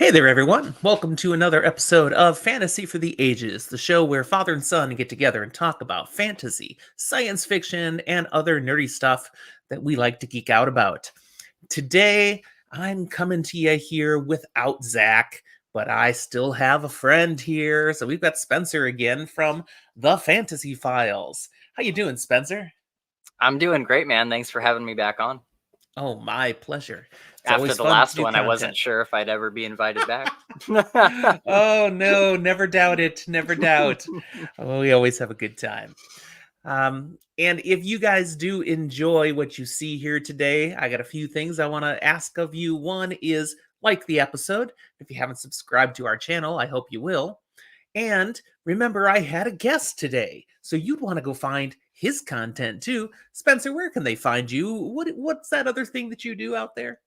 Hey there, everyone. Welcome to another episode of Fantasy for the Ages, the show where father and son get together and talk about fantasy, science fiction, and other nerdy stuff that we like to geek out about. Today, I'm coming to you here without Zach, but I still have a friend here. So we've got Spencer again from the Fantasy Files. How you doing, Spencer? I'm doing great, man. Thanks for having me back on. Oh, my pleasure. It's After always the fun to last do one, I content. wasn't sure if I'd ever be invited back. Oh no, never doubt it. Never doubt. Oh, we always have a good time. And if you guys do enjoy what you see here today, I got a few things I want to ask of you. One is like the episode. If you haven't subscribed to our channel, I hope you will. And remember, I had a guest today, so you'd want to go find his content too. Spencer, where can they find you? What's that other thing that you do out there?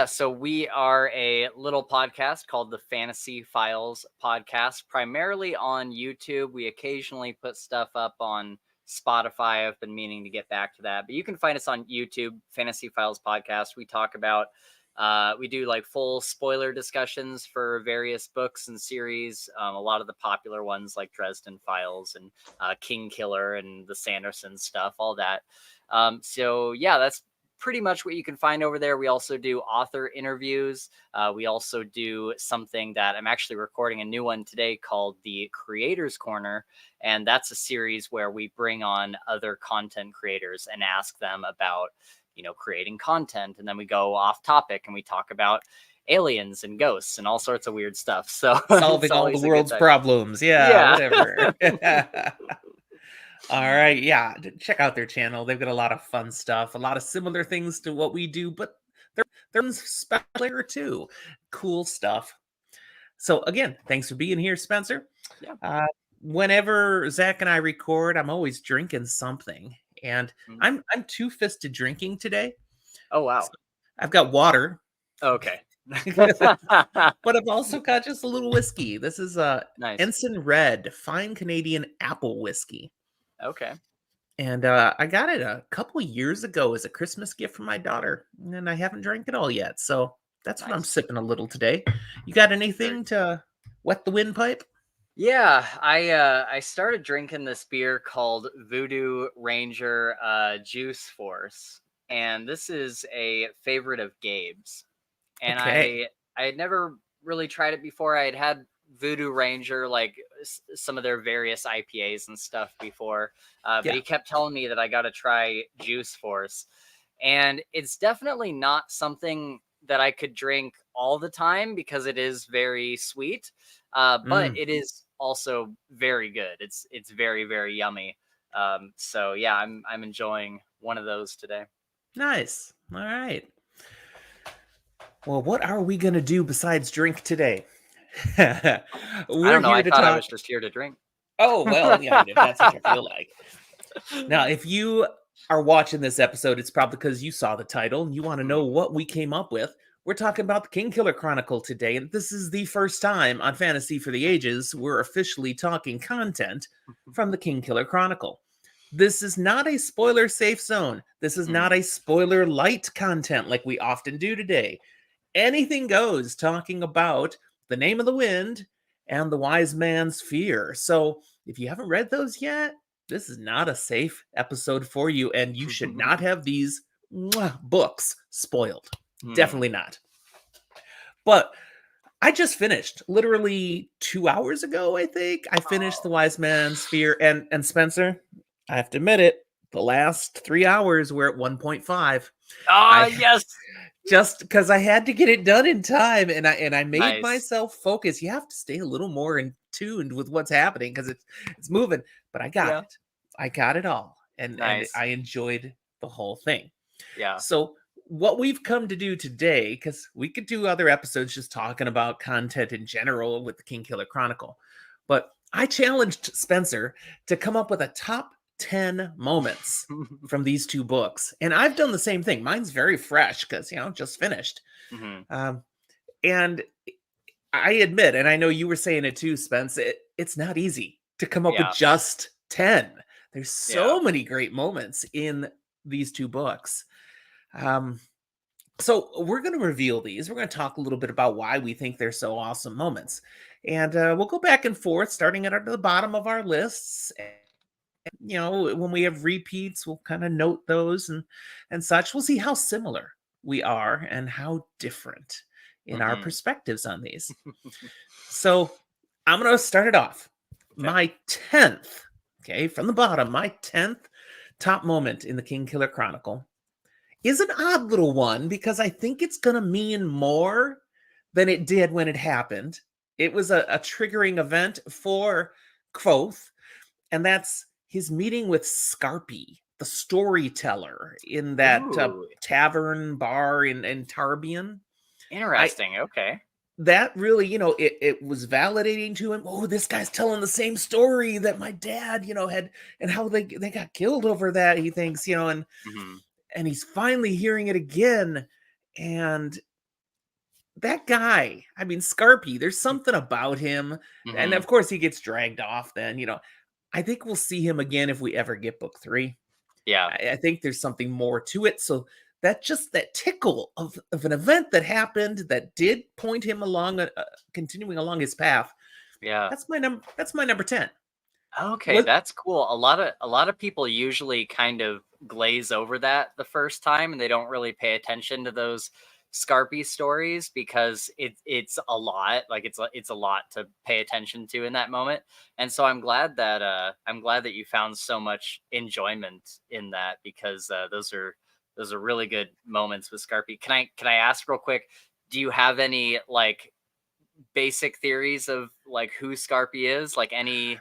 So we are a little podcast called the Fantasy Files Podcast, primarily on YouTube. We occasionally put stuff up on Spotify. I've been meaning to get back to that, but you can find us on YouTube, Fantasy Files Podcast. We talk about, we do like full spoiler discussions for various books and series. A lot of the popular ones like Dresden Files and Kingkiller and the Sanderson stuff, all that. That's pretty much what you can find over there. We also do author interviews. We also do something that I'm actually recording a new one today called the Creators Corner. And that's a series where we bring on other content creators and ask them about, creating content. And then we go off topic and we talk about aliens and ghosts and all sorts of weird stuff. So Solving all the world's problems. Yeah. Whatever. All right, yeah, check out their channel. They've got a lot of fun stuff, a lot of similar things to what we do, but there's special too. Cool stuff. So again, thanks for being here, Spencer. Yeah. Whenever Zach and I record, I'm always drinking something, and I'm two-fisted drinking today. Oh wow. So I've got water. Okay. But I've also got just a little whiskey. This is Nice. Ensign Red, fine Canadian apple whiskey. Okay. And I got it a couple of years ago as a Christmas gift from my daughter, and I haven't drank it all yet. So that's what I'm sipping a little today. You got anything to wet the windpipe? Yeah, I started drinking this beer called Voodoo Ranger Juice Force, and this is a favorite of Gabe's. And Okay. I had never really tried it before. I had Voodoo Ranger, like some of their various IPAs and stuff before, but he kept telling me that I got to try Juice Force, and it's definitely not something that I could drink all the time because it is very sweet, but it is also very good. It's very, very yummy. I'm enjoying one of those today. Nice. All right. Well, what are we going to do besides drink today? I don't know. I thought I was just here to drink. Oh, well, yeah, if that's what you feel like. Now, if you are watching this episode, it's probably because you saw the title and you want to know what we came up with. We're talking about the Kingkiller Chronicle today, and this is the first time on Fantasy for the Ages we're officially talking content from the Kingkiller Chronicle. This is not a spoiler safe zone. This is not a spoiler light content like we often do today. Anything goes, talking about the Name of the Wind and the Wise Man's Fear. So if you haven't read those yet, this is not a safe episode for you, and you should not have these books spoiled. Definitely not. But I just finished literally 2 hours ago, I think. I finished The Wise Man's Fear, and Spencer, I have to admit it, the last 3 hours were at 1.5. Yes. Just because I had to get it done in time, and I made myself focus. You have to stay a little more in tuned with what's happening because it's moving. But I got it. I got it all, and I enjoyed the whole thing. Yeah. So what we've come to do today, because we could do other episodes just talking about content in general with the Kingkiller Chronicle, but I challenged Spencer to come up with a top 10 moments from these two books, and I've done the same thing. Mine's very fresh because just finished. And I admit, and I know you were saying it too, Spence, it's not easy to come up with just 10. There's so many great moments in these two books. So we're going to reveal these. We're going to talk a little bit about why we think they're so awesome moments. And we'll go back and forth, starting at the bottom of our lists. When we have repeats, we'll kind of note those and such. We'll see how similar we are and how different in our Hmm. perspectives on these. So I'm going to start it off. Okay. My 10th, okay, from the bottom, my 10th top moment in the Kingkiller Chronicle is an odd little one because I think it's going to mean more than it did when it happened. It was a triggering event for Quoth, and that's his meeting with Scarpy, the storyteller, in that Ooh, tavern bar in Tarbian. I interesting. Okay. That really, it was validating to him. Oh, this guy's telling the same story that my dad, had, and how they got killed over that. He thinks, Hmm. and he's finally hearing it again. And that guy, I mean, Scarpy, there's something about him. And Hmm. of course, he gets dragged off then. I think we'll see him again if we ever get book 3. Yeah. I think there's something more to it. So that tickle of an event that happened that did point him along, continuing along his path. Yeah. That's my number 10. Okay, What? that's cool. A lot of people usually kind of glaze over that the first time and they don't really pay attention to those Scarpy stories because it's a lot. Like it's a lot to pay attention to in that moment. And so I'm glad that you found so much enjoyment in that because those are really good moments with Scarpy. Can I ask real quick, do you have any like basic theories of like who Scarpy is? Like any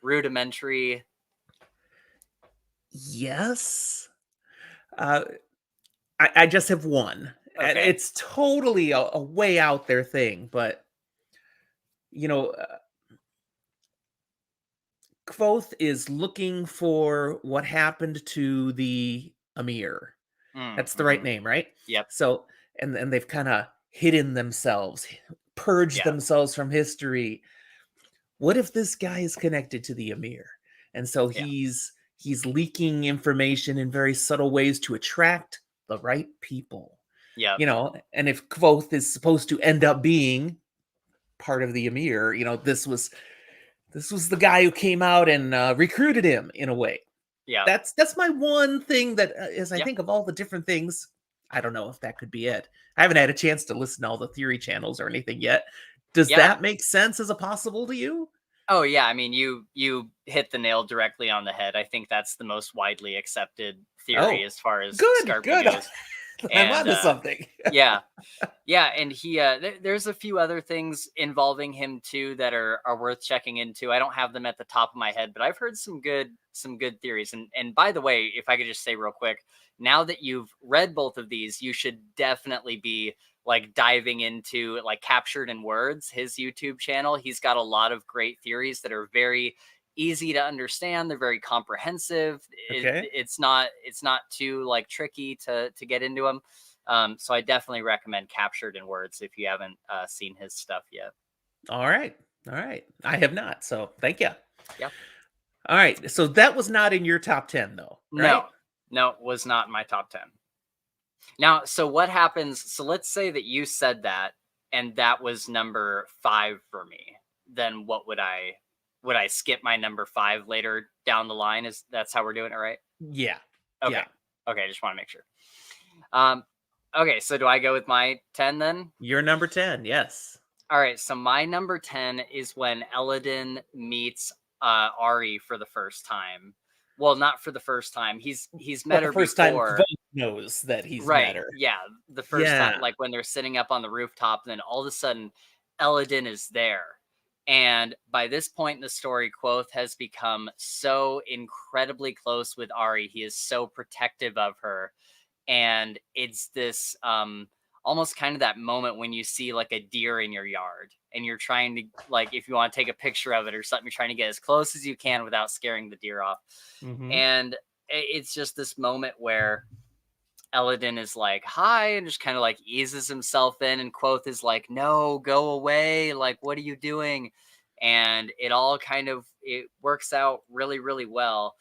rudimentary. Yes. Uh, I just have one, and Okay. it's totally a way out there thing, but you know, uh, Kvothe is looking for what happened to the Amir. That's the right Mm-hmm. name, right? Yep. So, and they've kind of hidden themselves, purged Yeah. themselves from history. What if this guy is connected to the Amir? And so Yeah. he's leaking information in very subtle ways to attract the right people. Yep. And if Kvothe is supposed to end up being part of the Amir, this was the guy who came out and recruited him in a way. Yeah. That's my one thing that, as I Yeah. think of all the different things, I don't know if that could be it. I haven't had a chance to listen to all the theory channels or anything yet. Does Yeah. that make sense as a possible to you? Oh yeah. I mean, you hit the nail directly on the head. I think that's the most widely accepted theory Oh, as far as good, Scarpy good. goes. I'm And onto something. yeah. Yeah, and he there's a few other things involving him too that are worth checking into. I don't have them at the top of my head, but I've heard some good theories. And by the way, if I could just say real quick, now that you've read both of these, you should definitely be like diving into like Captured in Words, his YouTube channel. He's got a lot of great theories that are very easy to understand. They're very comprehensive. Okay. It's not too like tricky to get into them. So I definitely recommend Captured in Words if you haven't seen his stuff yet. All right. All right. I have not. So thank you. Yeah. All right. So that was not in your top 10, though, right? No, no, was not in my top 10. Now, so what happens? So let's say that you said that and that was number 5 for me. Then what would I skip my number 5 later down the line? Is that's how we're doing it, right? Yeah. Okay. Yeah. Okay, just want to make sure. Um, okay, so do I go with my 10 then? You're number 10. Yes. All right, so my number 10 is when Eladin meets Ari for the first time. Well, not for the first time. He's met But the her first time Kvothe before. knows that he's met Right. her. Yeah, the first time, Yeah. like when they're sitting up on the rooftop, and then all of a sudden Eladin is there. And by this point in the story, Quoth has become so incredibly close with Ari. He is so protective of her, and it's this almost kind of that moment when you see like a deer in your yard and you're trying to, like, if you want to take a picture of it or something, you're trying to get as close as you can without scaring the deer off. Hmm. And it's just this moment where Eladin is like hi and just kind of like eases himself in, and Quoth is like, no, go away, like what are you doing? And it all kind of it works out really really well.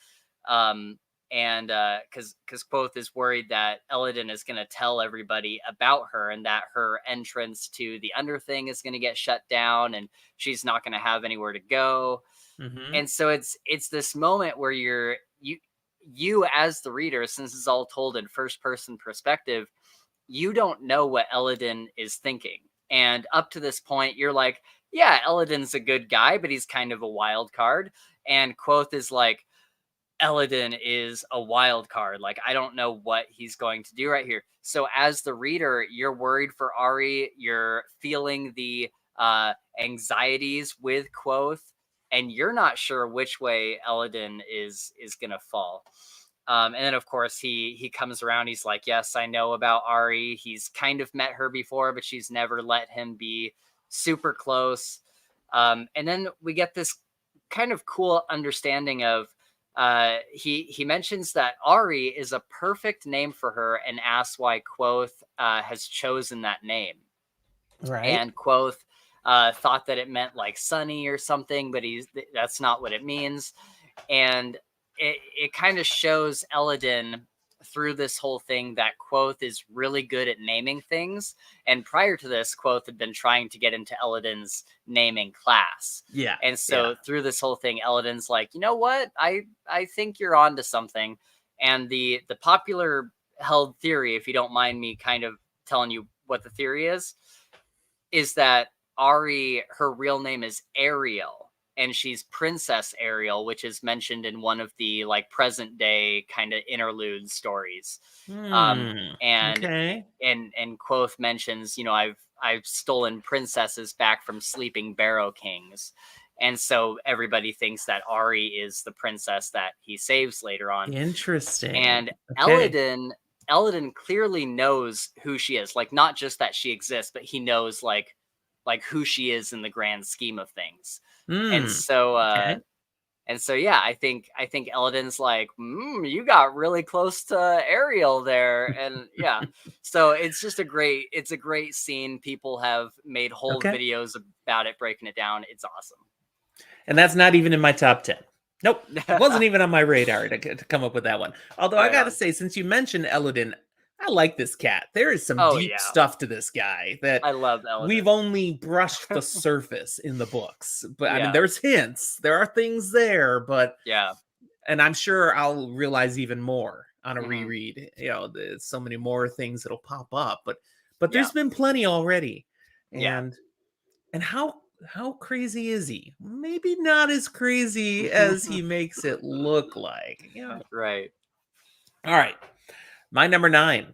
um and because Quoth is worried that Elodin is going to tell everybody about her, and that her entrance to the Underthing is going to get shut down, and she's not going to have anywhere to go. Mm-hmm. And so it's this moment where you as the reader, since it's all told in first person perspective, you don't know what Elodin is thinking. And up to this point, you're like, yeah, Elodin's a good guy, but he's kind of a wild card. And Quoth is like, Elodin is a wild card. Like, I don't know what he's going to do right here. So as the reader, you're worried for Ari. You're feeling the anxieties with Quoth, and you're not sure which way Elodin is gonna fall. And then, of course, he comes around. He's like, yes, I know about Ari. He's kind of met her before, but she's never let him be super close. And then we get this kind of cool understanding of he mentions that Ari is a perfect name for her, and asks why Quoth has chosen that name. Right. And Quoth thought that it meant like sunny or something, but that's not what it means. And it kind of shows Elodin through this whole thing that Quoth is really good at naming things. And prior to this, Quoth had been trying to get into Elodin's naming class. Yeah. And so through this whole thing, Elodin's like, you know what? I think you're onto something. And the popular held theory, if you don't mind me kind of telling you what the theory is that Ari, her real name is Ariel, and she's Princess Ariel, which is mentioned in one of the like present day kind of interlude stories. And Okay. and Quoth mentions, you know, I've stolen princesses back from sleeping Barrow Kings. And so everybody thinks that Ari is the princess that he saves later on. Interesting. And Okay. Elodin clearly knows who she is. Like, not just that she exists, but he knows like who she is in the grand scheme of things. And so Okay. yeah, I think Elodin's like, you got really close to Ariel there. And yeah, so it's just a great scene. People have made whole Okay. videos about it, breaking it down. It's awesome. And that's not even in my top 10. Nope. It wasn't even on my radar to come up with that one. Although I Right got to on. say, since you mentioned Elodin, I like this cat. There is some Oh deep yeah, stuff to this guy that I love we've Elodin. only brushed the surface in the books. But I mean, Yeah, there's hints, there are things there, but, yeah. and I'm sure I'll realize even more on a Hmm. reread. You know, there's so many more things that'll pop up, but Yeah, there's been plenty already. yeah. And how crazy is he? Maybe not as crazy as he makes it look like. Yeah. Right. All right. My number 9.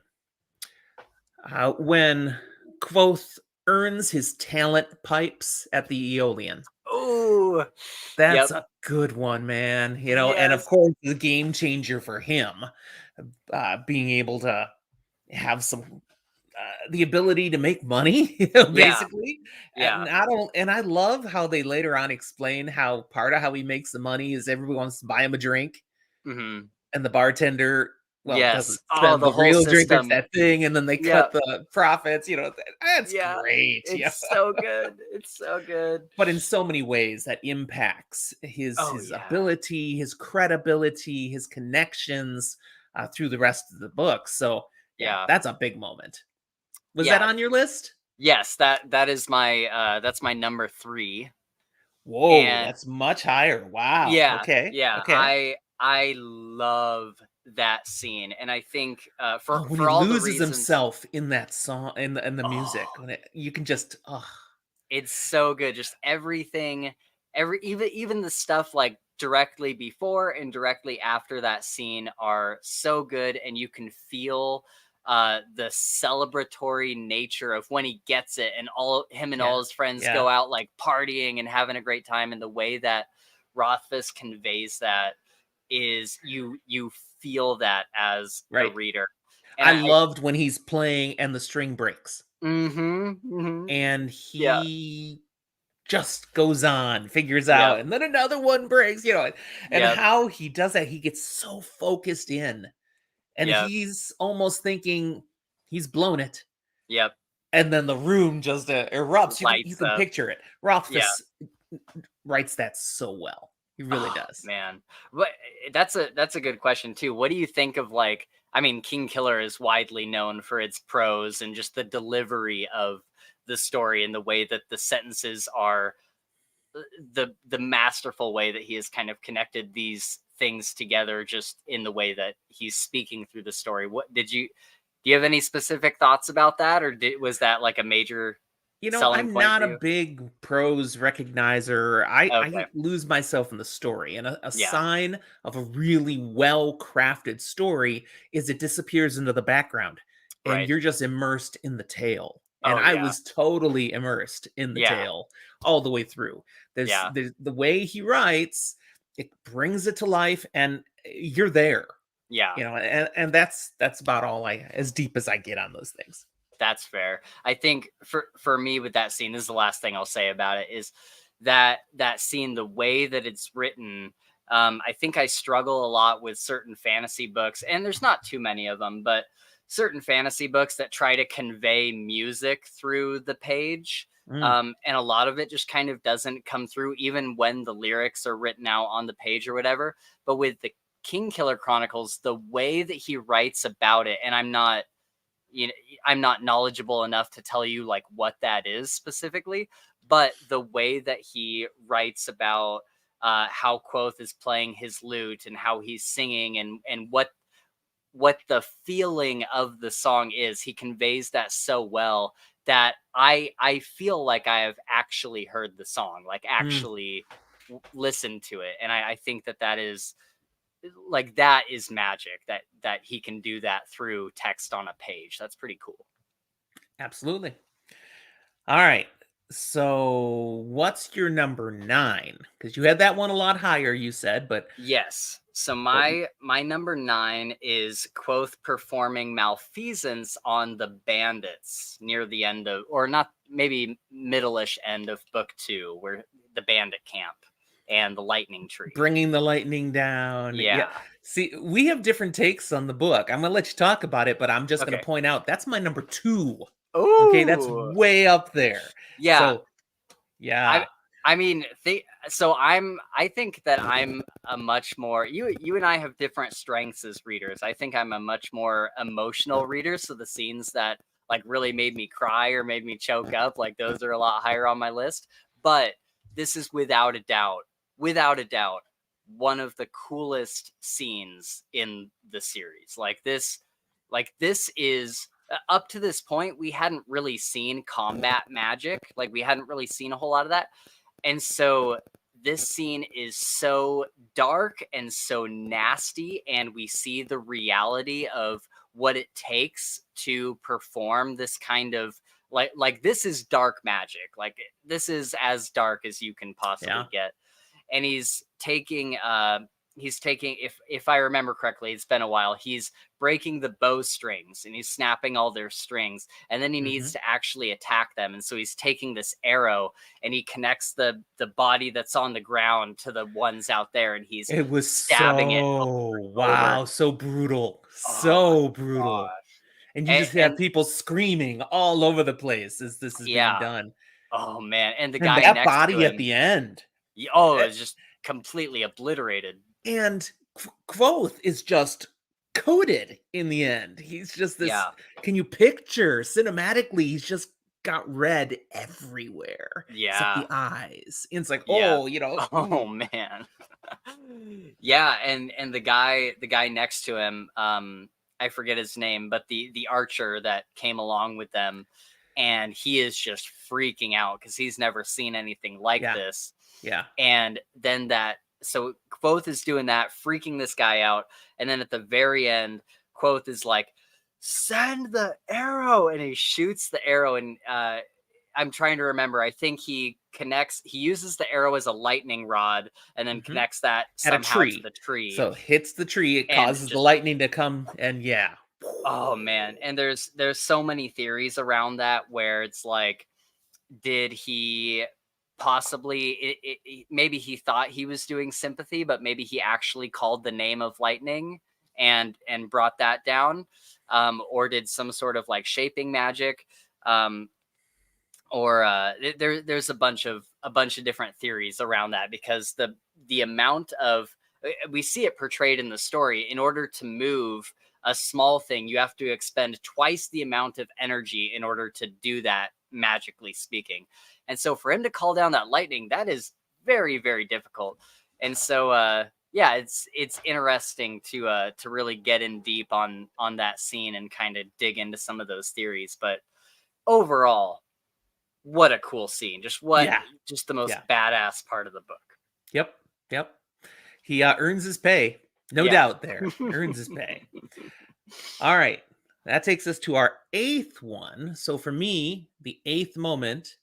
When Quoth earns his talent pipes at the Aeolian. Oh, That's yep. a good one, man. You know, and of Yes. course, the game changer for him, being able to have some the ability to make money, you know, Yeah, basically. yeah. And I love how they later on explain how part of how he makes the money is everyone wants to buy him a drink, Hmm. and the bartender, well, Yes. doesn't Oh, spend the the whole real drink, it's system. that thing, and then they Yeah, cut the profits, you know, that's yeah. great. Yeah. It's so good. It's so good. But in so many ways that impacts Oh his yeah, ability, his credibility, his connections through the rest of the book. So yeah, yeah, that's a big moment. Was that yeah. on your list? Yes, that is my that's my number 3. Whoa, And that's much higher. Wow. yeah, Okay. yeah. Okay. I love that scene, and I think Oh, when he for all the loses reasons. himself in that song, in the music, Oh, when you can just, oh, it's so good. Just everything, even the stuff like directly before and directly after that scene are so good, and you can feel the celebratory nature of when he gets it, and all him and yeah, all his friends yeah, go out like partying and having a great time. And the way that Rothfuss conveys that is you feel that as the right. reader. And I I loved when he's playing and the string breaks, mm-hmm. and Yeah, he just goes on, figures yep, out, and then another one breaks, you know, and yep, how he does that. He gets so focused in, and yep, he's almost thinking he's blown it. yep. And then the room just erupts. You Lights can up. picture it. Yeah, Rothfuss writes that so well. He really Oh does. man, what that's a good question too. What do you think of like? I mean, Kingkiller is widely known for its prose and just the delivery of the story and the way that the sentences are the masterful way that he has kind of connected these things together just in the way that he's speaking through the story. What did you do you have any specific thoughts about that, or was that like a major selling I'm point not for a you? big prose recognizer. I Okay. lose myself in the story. And a Yeah. sign of a really well crafted story is it disappears into the background and Right. you're just immersed in the tale. And Oh I yeah. was totally immersed in the Yeah. tale all the way through. Yeah. There's the way he writes, it brings it to life and you're there. Yeah. And that's about all I as deep as I get on those things. That's fair. I think for me with that scene, this is the last thing I'll say about it, is that scene, the way that it's written. I think I struggle a lot with certain fantasy books, and there's not too many of them, but certain fantasy books that try to convey music through the page. Mm, And a lot of it just kind of doesn't come through, even when the lyrics are written out on the page or whatever. But with the Kingkiller Chronicles, the way that he writes about it, and you know, I'm not knowledgeable enough to tell you like what that is specifically, but the way that he writes about how Quoth is playing his lute and how he's singing and what the feeling of the song is, he conveys that so well that I feel like I have actually heard the song, like mm. actually listened to it, and I think that is like that is magic that he can do that through text on a page. That's pretty cool. Absolutely. All right. So, what's your number 9? Because you had that one a lot higher, you said, but Yes. So what my number 9 is Quoth performing malfeasance on the bandits near the end of, or not, maybe middle-ish end of book 2, where the bandit camp and the lightning tree. bringing the lightning down. Yeah. Yeah. See, we have different takes on the book. I'm going to let you talk about it, but I'm just going to Okay. point out that's my number 2. Okay, that's Ooh. way up there. Yeah. So, I yeah. I mean, I think that I'm a much more, you and I have different strengths as readers. I think I'm a much more emotional reader, so the scenes that like really made me cry or made me choke up, like those are a lot higher on my list. But this is without a doubt, one of the coolest scenes in the series. Like this is up to this point, we hadn't really seen combat magic. Like we hadn't really seen a whole lot of that. And so this scene is so dark and so nasty, and we see the reality of what it takes to perform this kind of like this is dark magic. Like this is as dark as you can Yeah. possibly get. And he's taking, if I remember correctly, it's been a while, he's breaking the bowstrings and he's snapping all their strings, and then he Hmm. needs to actually attack them, and so he's taking this arrow and he connects the body that's on the ground to the ones out there, and he's It was stabbing it so, over. wow, so brutal. Oh my So brutal. gosh. And you just have And people screaming all over the place as this is being yeah. done. Oh man, and the And guy that next to body at him, the end. oh, eh, is just completely obliterated. And Quoth is just coated in the end. He's just this. Yeah. Can you picture cinematically? He's just got red everywhere, except Yeah. the eyes. And it's like, Yeah. Oh ooh. man. Yeah, and the guy next to him, I forget his name, but the archer that came along with them, and he is just freaking out because he's never seen anything like Yeah, this. yeah. And then so Quoth is doing that, freaking this guy out, and then at the very end, Quoth is like, "Send the arrow," and he shoots the arrow, and I'm trying to remember. I think he uses the arrow as a lightning rod, and then Hmm. connects that At a somehow to tree. the tree, So hits the tree, it and causes the just, lightning to come, and yeah. oh man. And there's so many theories around that, where it's like, did he possibly maybe he thought he was doing sympathy, but maybe he actually called the name of lightning and brought that down, or did some sort of like shaping magic, um, or there's a bunch of different theories around that, because the amount of, we see it portrayed in the story. In order to move a small thing, you have to expend twice the amount of energy in order to do that, magically speaking. And so for him to call down that lightning, that is very, very difficult. And so yeah, it's interesting to really get in deep on that scene and kind of dig into some of those theories. But overall, what a cool scene. Just the most badass part of the book. Yep. He earns his pay. No doubt there. Earns his pay. All right. That takes us to our 8th one. So for me, the 8th moment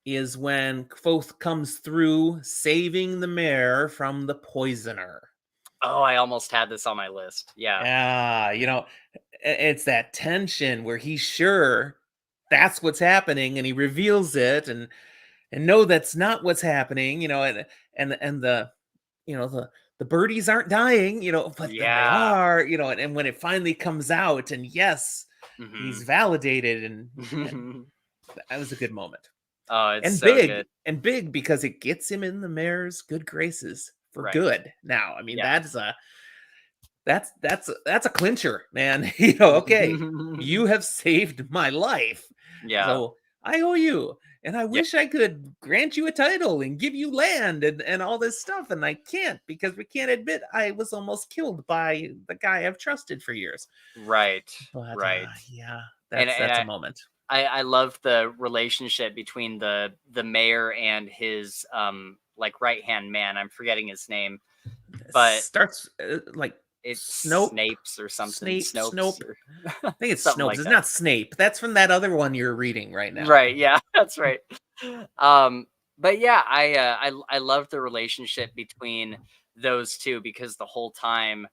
is when Kvothe comes through saving the mayor from the poisoner. Oh, I almost had this on my list. Yeah. It's that tension where he's sure that's what's happening and he reveals it and no, that's not what's happening, and the the birdies aren't dying, but then they are, and when it finally comes out and yes, he's validated and that was a good moment. Oh, it's and so big good. and big because it gets him in the mayor's good graces for good. Now, I mean, that's a clincher, man. Okay, you have saved my life. So I owe you. And I wish I could grant you a title and give you land and all this stuff. And I can't because we can't admit I was almost killed by the guy I've trusted for years. Right. But, right. Yeah, that's a moment. I love the relationship between the mayor and his like right-hand man. I'm forgetting his name. But starts like it's Snope. Snapes or something. Snope. Or I think it's Snopes. like it's that. not Snape. That's from that other one you're reading right now. Right. Yeah, that's right. But yeah, I love the relationship between those two because the whole time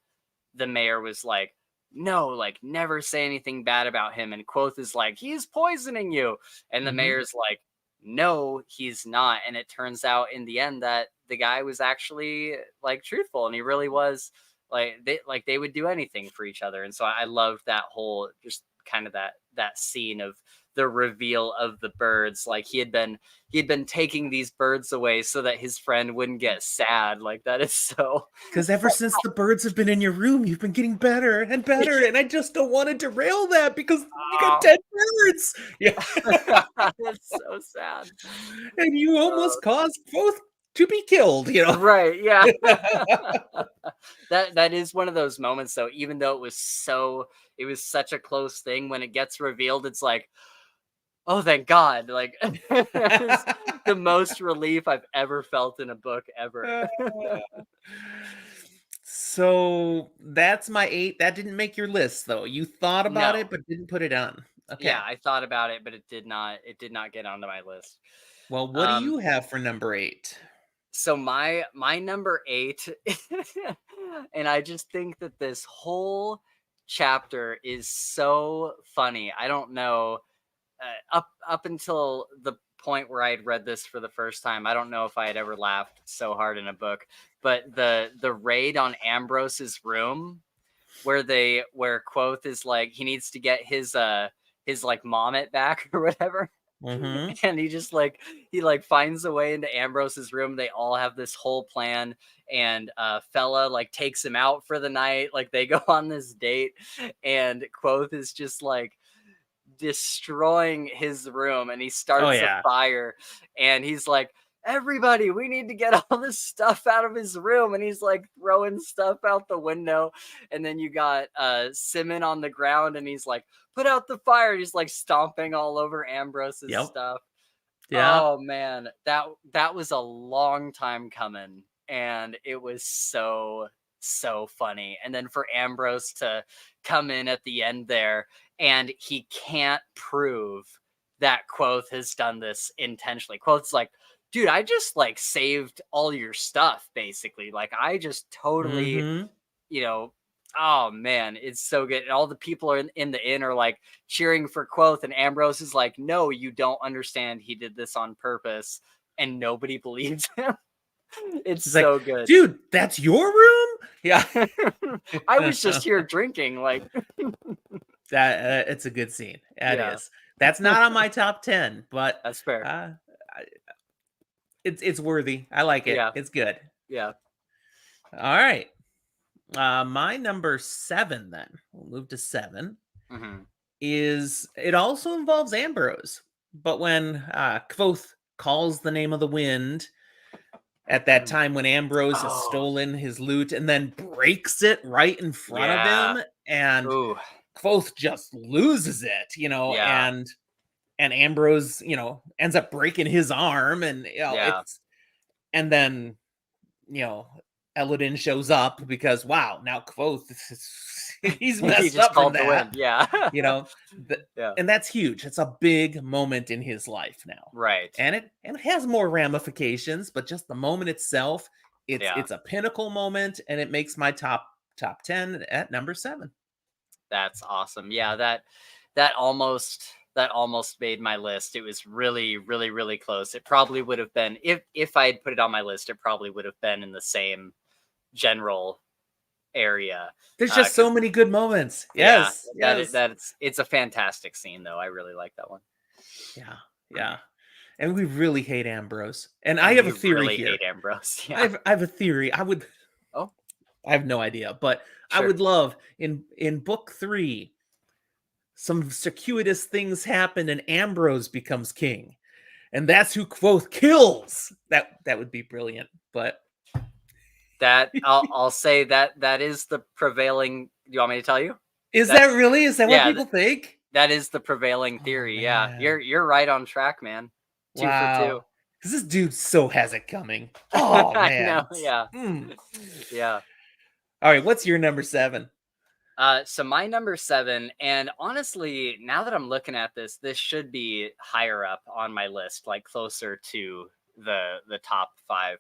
the mayor was like, no, like never say anything bad about him. And Quoth is like, he's poisoning you. And the mayor's like, no, he's not. And it turns out in the end that the guy was actually like truthful and he really was like they would do anything for each other. And so I loved that whole just kind of that scene of the reveal of the birds. Like he had been taking these birds away so that his friend wouldn't get sad. Like that is so, because ever since the birds have been in your room, you've been getting better and better, and I just don't want to derail that because you got dead birds. Yeah. That's so sad. And you almost caused both to be killed, Right, yeah. that is one of those moments though, even though it was such a close thing, when it gets revealed, it's like, oh, thank God. Like it's the most relief I've ever felt in a book ever. So that's my 8. That didn't make your list though. You thought about it, but didn't put it on. Okay. Yeah, I thought about it, but it did not get onto my list. Well, what do you have for number 8? So my number 8, and I just think that this whole chapter is so funny. I don't know, up until the point where I had read this for the first time, I don't know if I had ever laughed so hard in a book. But the raid on Ambrose's room, where Quoth is like, he needs to get his like Mommet back or whatever. And he just he finds a way into Ambrose's room. They all have this whole plan, and Fella like takes him out for the night. Like they go on this date, and Quoth is just like destroying his room, and he starts a fire, and he's like, everybody, we need to get all this stuff out of his room, and he's like throwing stuff out the window. And then you got Simon on the ground, and he's like, put out the fire. He's like stomping all over Ambrose's stuff. Oh man, that was a long time coming, and it was so funny. And then for Ambrose to come in at the end there, and he can't prove that Quoth has done this intentionally. Quoth's like, dude, I just like saved all your stuff, basically. Like I just totally, oh man, it's so good. And all the people are in the inn are like cheering for Quoth, and Ambrose is like, no, you don't understand. He did this on purpose, and nobody believes him. It's so like, good. Dude, that's your room? Yeah. I was just here drinking. Like that. It's a good scene. It is. That's not on my top 10, but that's fair. It's worthy. I like it. Yeah. It's good. Yeah. All right. My number 7 then. We'll move to 7. Hmm. Is it also involves Ambrose. But when Kvothe calls the name of the wind at that time when Ambrose has Oh, stolen his loot and then breaks it right in front of yeah. him, and Ooh, Kvothe just loses it, yeah, and Ambrose, ends up breaking his arm, and yeah. and then you know Elodin shows up because wow, now Kvothe he's He messed just up from called the that, wind. Yeah. you know, Yeah. and that's huge. It's a big moment in his life now, Right. and it has more ramifications, but just the moment itself, Yeah. it's a pinnacle moment, and it makes my top 10 at number 7. That's awesome. Yeah, that almost made my list. It was really, really, really close. It probably would have been if I had put it on my list, it probably would have been in the same general area. There's just so Because many good moments. yeah, Yes, that it, yes. that it's a fantastic scene though. I really like that one. Yeah, yeah. And we really hate Ambrose. And I And have a we theory really here. hate Ambrose. I Yeah. have, I have a theory. Oh, I have no idea, but I sure. would love in book 3 some circuitous things happen and Ambrose becomes king. And that's who Quoth kills. That would be brilliant. But That I'll say that is the prevailing. Do you want me to tell you? is That that really? Is that what yeah, people think? that is the prevailing Oh theory. Yeah, man. you're right on track, man. 2 for 2. Wow. Because this dude so has it coming. Oh I know. man. Yeah, Mm. yeah. All right, what's your number 7? So my number 7, and honestly, now that I'm looking at this should be higher up on my list, like closer to the top 5.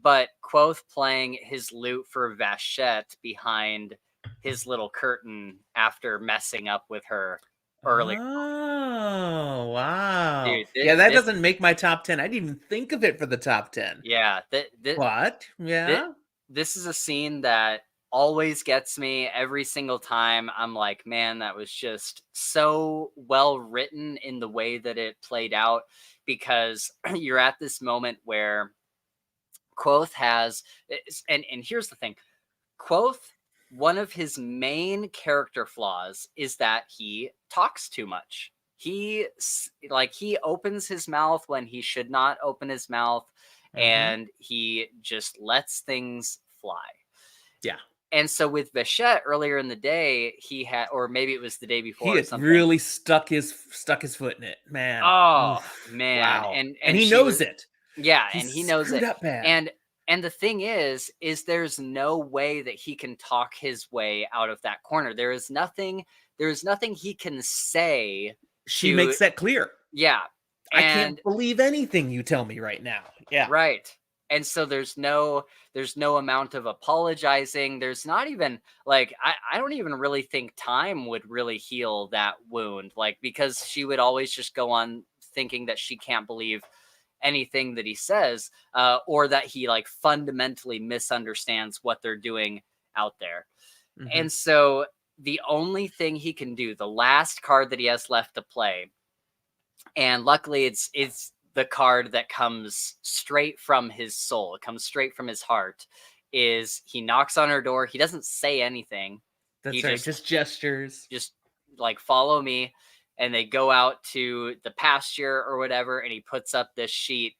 But Quoth playing his lute for Vachette behind his little curtain after messing up with her earlier. Oh, wow. Dude, Yeah, that this doesn't make my top 10. I didn't even think of it for the top 10. yeah, What? Th- Yeah. this is a scene that always gets me every single time. I'm like, man, that was just so well written in the way that it played out because you're at this moment where Quoth has and here's the thing. Quoth, one of his main character flaws is that he talks too much. He opens his mouth when he should not open his mouth, Mhm. and he just lets things fly. Yeah. And so with Vachette earlier in the day, he had, or maybe it was the day He before or had something. really stuck his foot in it, man. Oh Oof. man, Wow. and And and he she was knows it. yeah, He and he knows screwed it. up bad. And the thing is there's no way that he can talk his way out of that corner. There is nothing he can say She to makes that clear. yeah. I can't And believe anything you tell me right now. Yeah. right. And so there's no amount of apologizing. There's not even like I don't even really think time would really heal that wound. Like because she would always just go on thinking that she can't believe anything that he says, or that he like fundamentally misunderstands what they're doing out there. Mhm. And so the only thing he can do, the last card that he has left to play, and luckily it's the card that comes straight from his soul, it comes straight from his heart, is he knocks on her door. He doesn't say anything. He That's right. just Just gestures. just like follow me, and they go out to the pasture or whatever, and he puts up this sheet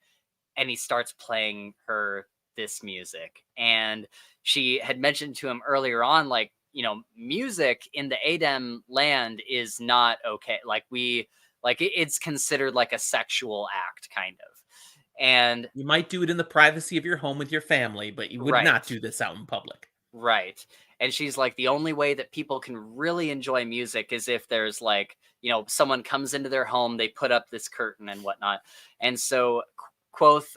and he starts playing her this music. And she had mentioned to him earlier on, like, music in the Adem land is not okay. Like it's considered like a sexual act, kind of. And You might do it in the privacy of your home with your family, but you would not right, do this out in public. right. And she's like, the only way that people can really enjoy music is if there's like, someone comes into their home, they put up this curtain and whatnot. And so Quoth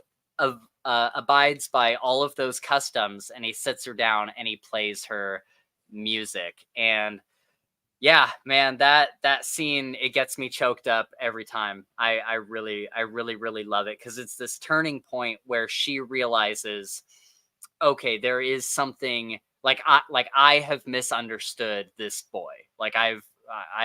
abides by all of those customs, and he sits her down and he plays her music. And yeah, man, that scene, it gets me choked up every time. I really love it because it's this turning point where she realizes, okay, there is something like I have misunderstood this boy. Like I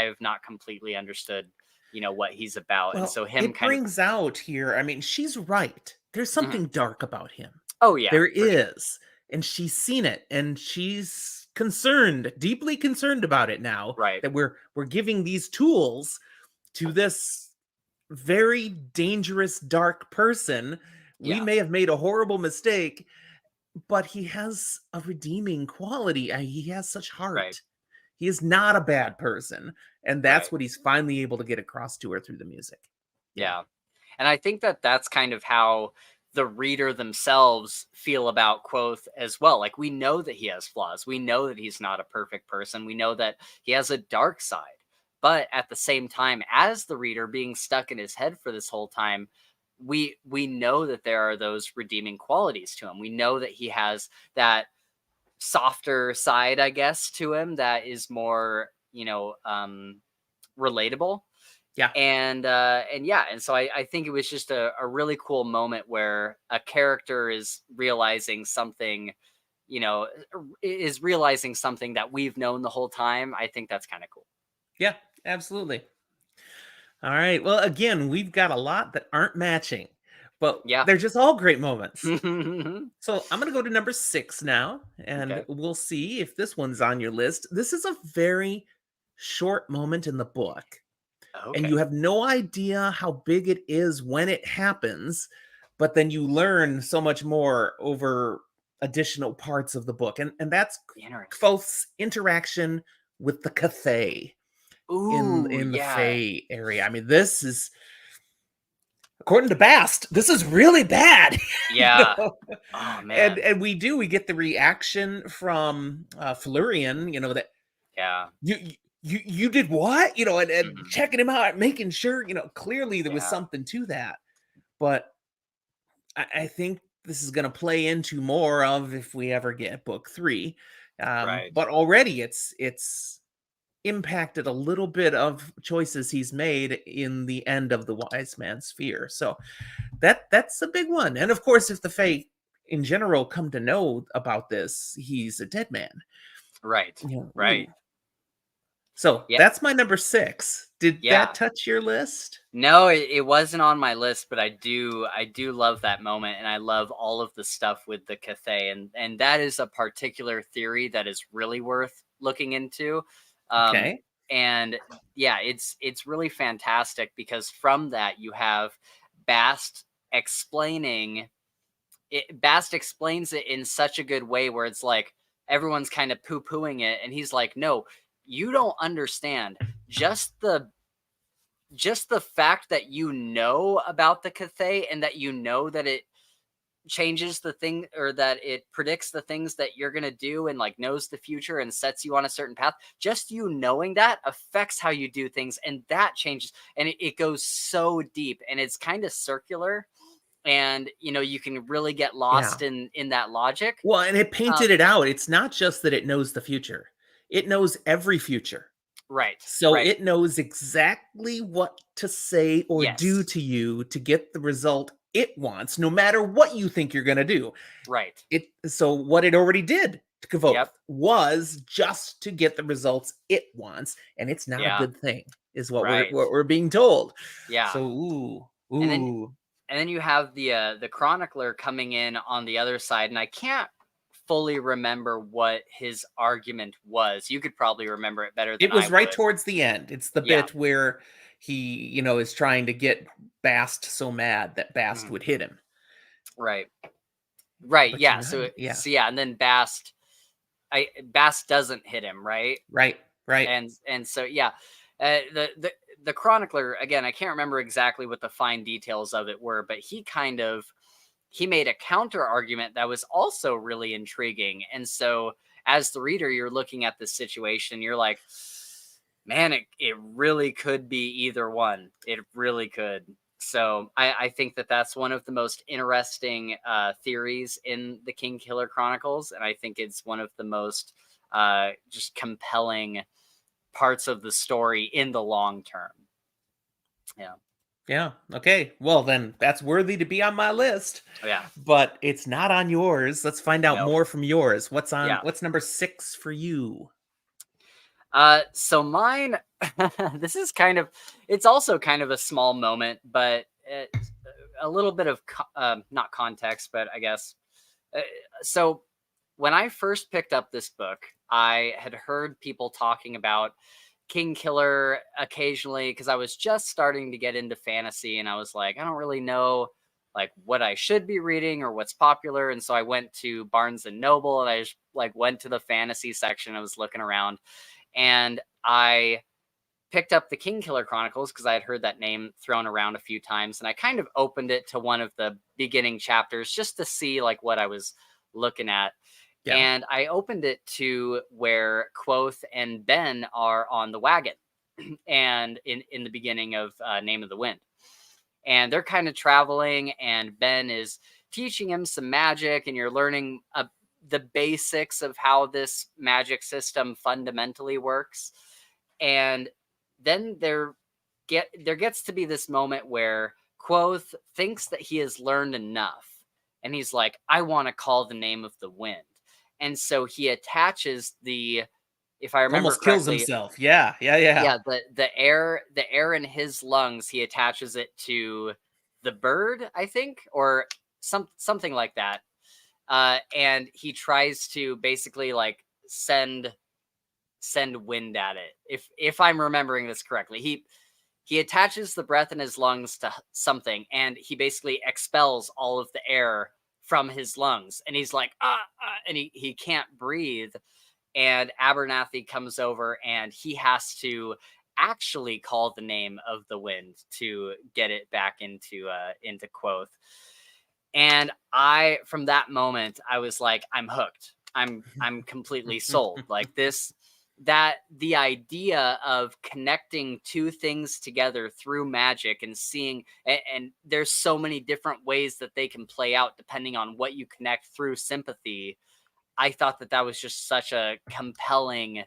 have not completely understood, what he's about. And Well, so him it kind of brings out here, I mean, she's right. There's Mhm. something dark about him. Oh yeah, There for sure. is. and she's seen it, and she's concerned, deeply concerned about it now Right. that we're giving these tools to this very dangerous, dark person. We Yeah. may have made a horrible mistake, but he has a redeeming quality. He has such Right. heart. He is not a bad person, and that's Right. what he's finally able to get across to her through the music. Yeah. Yeah. And I think that that's kind of how the reader themselves feel about Quoth as well. Like, we know that he has flaws. We know that he's not a perfect person. We know that he has a dark side. But at the same time, as the reader being stuck in his head for this whole time, we know that there are those redeeming qualities to him. We know that he has that softer side, I guess, to him that is more, relatable. Yeah. And yeah, and so I think it was just a really cool moment where a character is realizing something, is realizing something that we've known the whole time. I think that's kind of cool. Yeah, absolutely. All right. Well, again, we've got a lot that aren't matching, but Yeah. they're just all great moments. Okay. So I'm going to go to number 6 now, and we'll see if this one's on your list. This is a very short moment in the book, and you Okay. have no idea how big it is when it happens, but then you learn so much more over additional parts of the book, and that's Interesting. Quoth's interaction with the Cathay Ooh, in the yeah. Fey area. I mean, this is, according to Bast, this is really bad. Yeah. know? Oh And man. we get the reaction from Florian, that Yeah. you did what? And Mhm. checking him out, making sure, clearly there was Yeah. something to that. But I think this is going to play into more of if we ever get book 3. Right. But already it's impacted a little bit of choices he's made in the end of the Wise Man's Fear. So that's a big one. And of course, if the Fae in general come to know about this, he's a dead man. Right. Ooh. Right. So Yeah. that's my number 6. Did that Yeah. touch your list? No, it wasn't on my list, but I do love that moment, and I love all of the stuff with the Cathay, and that is a particular theory that is really worth looking into. Um, Okay. and yeah, it's really fantastic because from that you have Bast explaining it. Bast explains it in such a good way where it's like everyone's kind of poo pooing it, and he's like, "No, you don't understand. Just the fact that you know about the Cathay and that you know that it changes the thing, or that it predicts the things that you're going to do, and like knows the future and sets you on a certain path, just you knowing that affects how you do things, and that changes, and it goes so deep, and it's kind of circular, and you can really get Yeah. lost in that logic. Well, and it uh, painted it out. It's not just that it knows the future. It knows every future. right. So Right. it knows exactly what to say or do Yes. to you to get the result it wants, no matter what you think you're going to do. Right. So what it already did to Kavoth Yep. was just to get the results it wants, and it's not a Yeah. good thing, is what Right. we're being told. Yeah. So and then ooh, And then you have the chronicler coming in on the other side, and I can't fully remember what his argument was. You could probably remember it better than it I was right would. towards the end. It's the Yeah. bit where he, is trying to get Bast so mad that Bast Mhm. would hit him. Right. Right. But you're Yeah. right. Yeah. So yeah, and then Bast doesn't hit him, right? Right. Right. And so yeah, the chronicler, again, I can't remember exactly what the fine details of it were, but he made a counter argument that was also really intriguing. And so as the reader, you're looking at this situation, you're like, man, it really could be either one. It really could. So I think that that's one of the most interesting theories in the Kingkiller Chronicles, and I think it's one of the most just compelling parts of the story in the long term. Yeah. Yeah. Okay. Well, then that's worthy to be on my list, Yeah. but it's not on yours. Let's find out Nope. more from yours. Yeah. What's number 6 for you? So mine, this is it's also kind of a small moment, but a little bit of not context, but I guess. So when I first picked up this book, I had heard people talking about Kingkiller occasionally because I was just starting to get into fantasy, and I was like, I don't really know like what I should be reading or what's popular. And so I went to Barnes and Noble, and I just like went to the fantasy section. I was looking around, and I picked up the Kingkiller Chronicles because I had heard that name thrown around a few times, and I kind of opened it to one of the beginning chapters just to see like what I was looking at. Yeah. And I opened it to where Quoth and Ben are on the wagon, and in the beginning of Name of the Wind, and they're kind of traveling, and Ben is teaching him some magic, and you're learning the basics of how this magic system fundamentally works. And then there gets to be this moment where Quoth thinks that he has learned enough, and he's like, I want to call the name of the wind. And so he attaches if I remember Almost correctly, kills himself. Yeah. the air in his lungs, he attaches it to the bird, I think, or something like that. And he tries to basically like send wind at it. If I'm remembering this correctly, he attaches the breath in his lungs to something, and he basically expels all of the air from his lungs, and he's like and he can't breathe. And Abernathy comes over, and he has to actually call the name of the wind to get it back into Quoth. And from that moment, I was like, I'm hooked. I'm completely sold. Like this, that the idea of connecting two things together through magic and seeing, and there's so many different ways that they can play out depending on what you connect through sympathy. I thought that was just such a compelling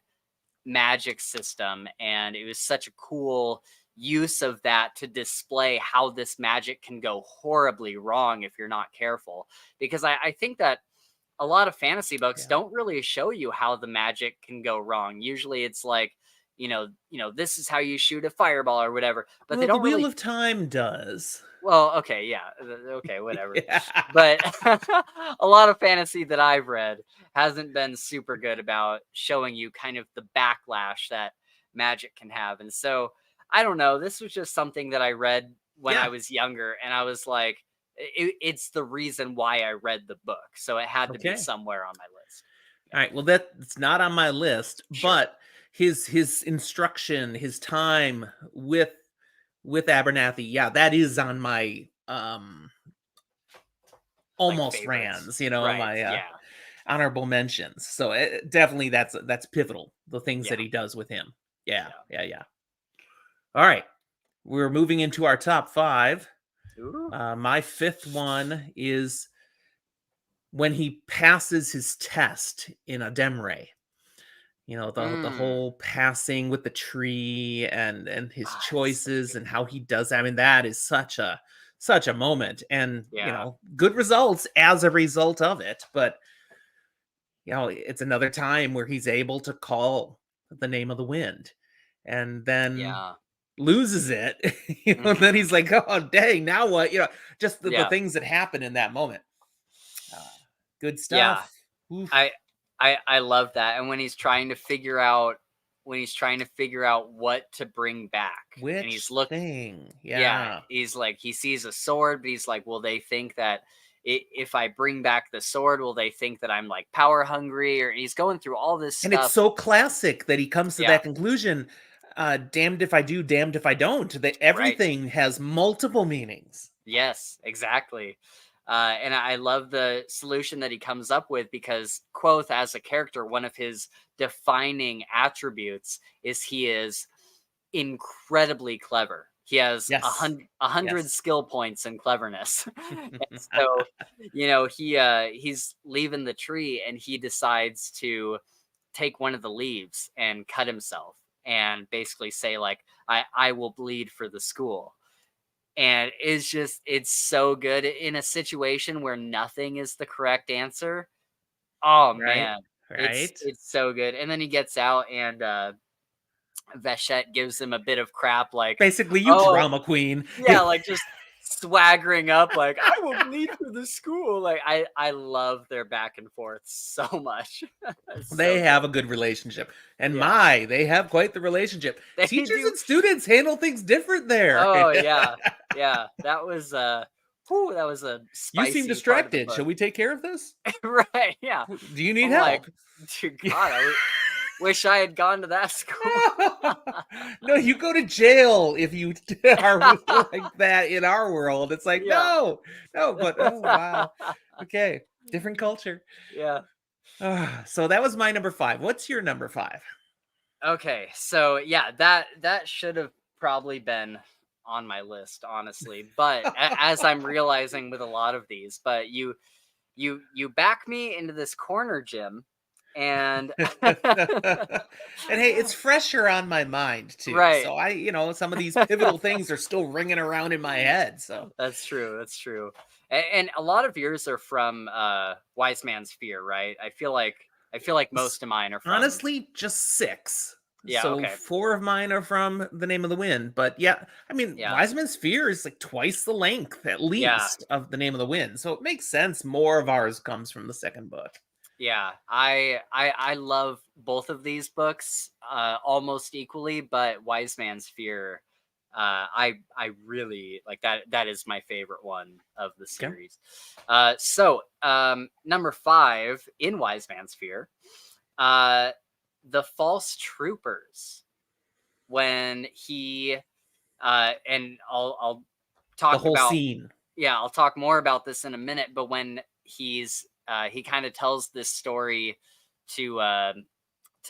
magic system, and it was such a cool use of that to display how this magic can go horribly wrong if you're not careful. Because I think that a lot of fantasy books don't really show you how the magic can go wrong. Usually it's like, this is how you shoot a fireball or whatever, but they don't the Wheel really. of Time does. Well, okay, yeah, okay, whatever. Yeah. But a lot of fantasy that I've read hasn't been super good about showing you kind of the backlash that magic can have. And so, I don't know, this was just something that I read when I was younger, and I was like, it's the reason why I read the book. So it had to be somewhere on my list. All right, well, that's not on my list, Sure. but his instruction, his time with Abernathy, yeah, that is on my almost Like rans, right. my honorable mentions. So definitely that's pivotal, the things that he does with him. Yeah. All right, we're moving into our top 5. My 5th one is when he passes his test in Ademre. The whole passing with the tree and his choices and how he does that. I mean, that is such a moment, and good results as a result of it. But it's another time where he's able to call the name of the wind, and then loses it. And then he's like, oh dang, now what? Just the things that happen in that moment. Good stuff. I love that. And when he's trying to figure out what to bring back, which and he's looking, he's like, he sees a sword, but he's like, will they think that if I bring back the sword, will they think that I'm like power hungry? Or he's going through all this stuff. And it's so classic that he comes to that conclusion. Damned if I do, damned if I don't. That everything has multiple meanings. Yes, exactly. And I love the solution that he comes up with, because Quoth, as a character, one of his defining attributes is he is incredibly clever. He has 100 skill points in cleverness. And so, he's leaving the tree, and he decides to take one of the leaves and cut himself and basically say, like, I will bleed for the school. And it's so good in a situation where nothing is the correct answer. Oh man, it's so good. And then he gets out, and Veshette gives him a bit of crap, like, basically, you drama queen. Yeah, like, just swaggering up like, I will bleed for the school. Like I love their back and forth so much. They have a good relationship. And they have quite the relationship. They Teachers do. and students handle things different there. Oh yeah. Yeah. That was that was a You spicy seem part of the distracted. book. Shall we take care of this? Right. Yeah. Do you need I'm help? like, dear God, I wish I had gone to that school. No, you go to jail if you are like that in our world. It's like, no, but oh, wow. Okay, different culture. Yeah. So that was my number 5. What's your number 5? Okay, so yeah, that should have probably been on my list, honestly. But as I'm realizing with a lot of these, but you back me into this corner, Jim, and And hey, it's fresher on my mind too. right. So some of these pivotal things are still ringing around in my head. So That's true. That's true. And a lot of yours are from Wise Man's Fear, right? I feel like most of mine are from. honestly, just 6. Yeah. So Okay. 4 of mine are from The Name of the Wind. But yeah, I mean, Yeah. Wiseman's Fear is like twice the length, at least, of The Name of the Wind. So it makes sense. More of ours comes from the second book. Yeah, I love both of these books almost equally, but Wise Man's Fear, I really like that. That is my favorite one of the series. So number 5 in Wise Man's Fear, the False Troopers. When he and I'll talk The whole about scene. yeah, I'll talk more about this in a minute. But when he kind of tells this story to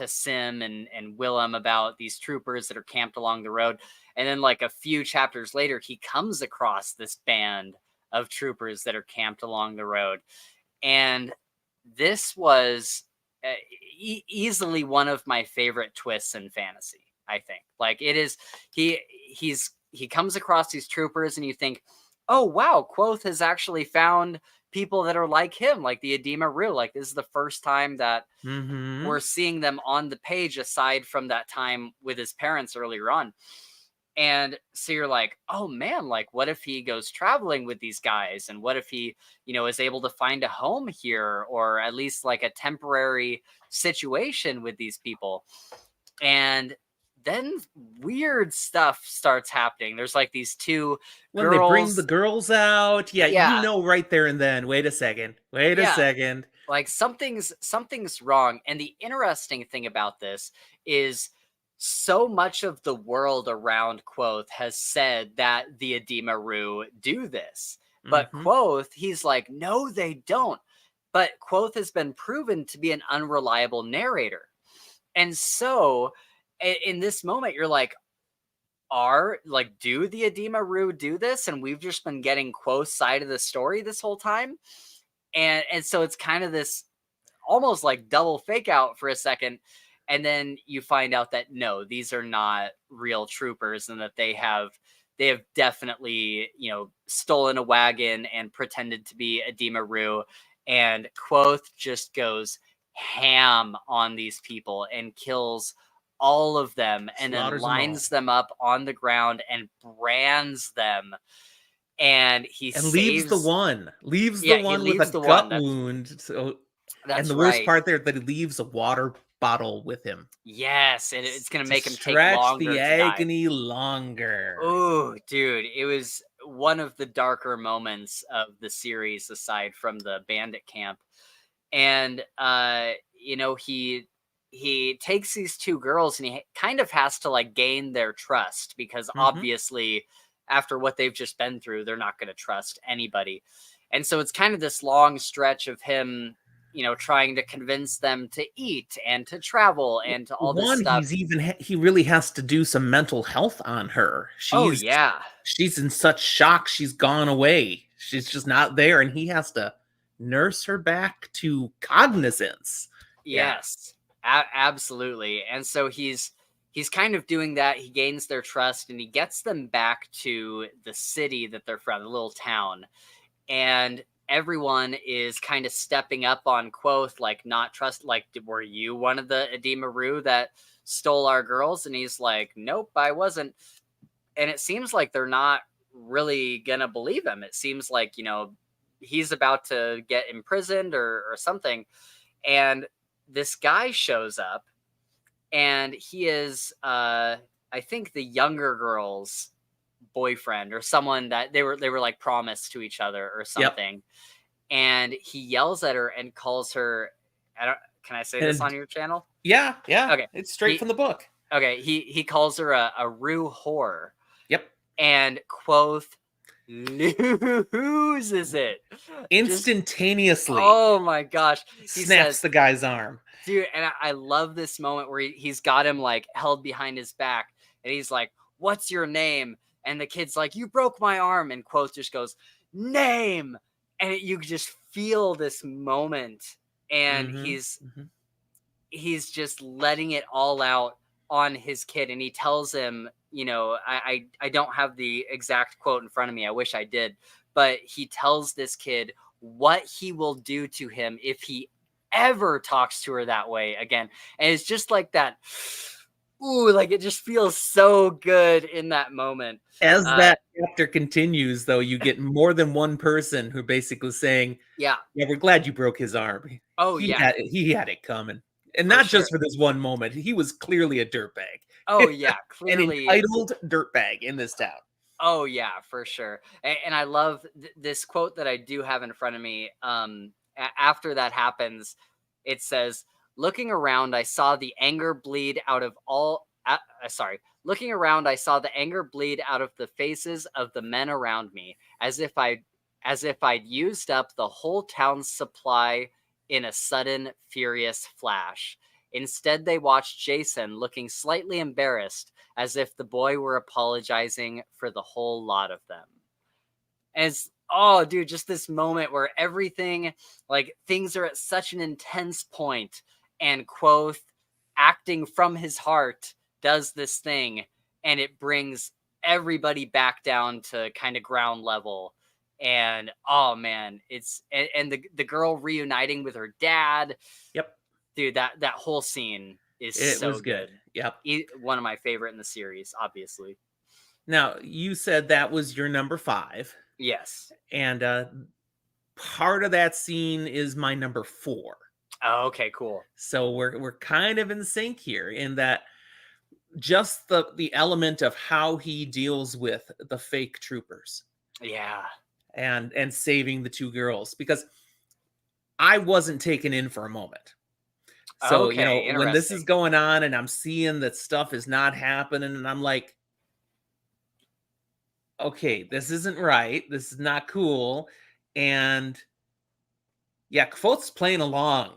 Sim and Willem about these troopers that are camped along the road, and then like a few chapters later, he comes across this band of troopers that are camped along the road, and this was easily one of my favorite twists in fantasy. I think like it is. He comes across these troopers, and you think, oh wow, Quoth has actually found people that are like him, like the Edema Rue. Like this is the first time that we're seeing them on the page, aside from that time with his parents earlier on. And so you're like, oh man, like what if he goes traveling with these guys, and what if he is able to find a home here, or at least like a temporary situation with these people. And then weird stuff starts happening. There's like these two when girls. They bring the girls out. Yeah, right there and then. Wait a second. Like something's wrong. And the interesting thing about this is so much of the world around Quoth has said that the Edema Rue do this. But Quoth, he's like, no, they don't. But Quoth has been proven to be an unreliable narrator. And so in this moment, you're like, do the Edema Rue do this? And we've just been getting Quoth's side of the story this whole time. And so it's kind of this almost like double fake out for a second. And then you find out that no, these are not real troopers, and that they have definitely, stolen a wagon and pretended to be Edema Rue. And Quoth just goes ham on these people and kills all of them, and then lines them up on the ground and brands them. And leaves the one with a gut wound. So, and the worst part there, that he leaves a water bottle with him. Yes, and it's gonna make him take longer. The agony longer. Oh, dude, it was one of the darker moments of the series, aside from the bandit camp. And he takes these two girls, and he kind of has to like gain their trust, because obviously after what they've just been through, they're not going to trust anybody. And so it's kind of this long stretch of him, trying to convince them to eat and to travel and to all this stuff. He really has to do some mental health on her. She's in such shock. She's gone away. She's just not there. And he has to nurse her back to cognizance. Yes, absolutely. And so he's kind of doing that. He gains their trust, and he gets them back to the city that they're from, the little town. And everyone is kind of stepping up on Quoth, like not trust, like, were you one of the Edema Rue that stole our girls? And he's like, nope, I wasn't. And it seems like they're not really gonna believe him. It seems like, he's about to get imprisoned or something. And this guy shows up, and he is, I think, the younger girl's boyfriend, or someone that they were like promised to each other or Yep. something. And he yells at her and calls her, can I say this And on your channel? yeah, Okay. it's straight from the book. Okay, he calls her a rue whore. Yep. And Quoth loses it Instantaneously. Oh my gosh. He Snaps says, the guy's arm. dude, and I love this moment where he's got him like held behind his back, and he's like, "What's your name?" And the kid's like, "You broke my arm." And Quoth just goes, "Name." And you just feel this moment, and he's just letting it all out on his kid. And he tells him, I don't have the exact quote in front of me. I wish I did. But he tells this kid what he will do to him if he ever talks to her that way again. And it's just like that. Ooh, like it just feels so good in that moment. As that chapter continues, though, you get more than one person who basically saying, yeah, we're glad you broke his arm. Oh, he yeah. He had it coming. And For not sure. just for this one moment. He was clearly a dirtbag. Oh, yeah, clearly. An entitled dirtbag in this town. Oh, yeah, for sure. And I love this quote that I do have in front of me. After that happens, it says, looking around, I saw the anger bleed out of Looking around, I saw the anger bleed out of the faces of the men around me, as if I'd used up the whole town's supply in a sudden, furious flash. Instead, they watched Jason looking slightly embarrassed, as if the boy were apologizing for the whole lot of them. And it's, oh, dude, just this moment where everything, like, things are at such an intense point, and Quoth, acting from his heart, does this thing, and it brings everybody back down to kind of ground level. And oh man, it's and the girl reuniting with her dad. Yep, dude, that whole scene is so was good. Yep, one of my favorite in the series, obviously. Now, you said that was your number 5. Yes, and part of that scene is my number 4. Oh, okay, cool. So we're kind of in sync here in that just the element of how he deals with the fake troopers. Yeah. And saving the 2 girls, because I wasn't taken in for a moment. So, Okay, when this is going on and I'm seeing that stuff is not happening, and I'm like, okay, this isn't right. This is not cool. And yeah, Kvoth's playing along.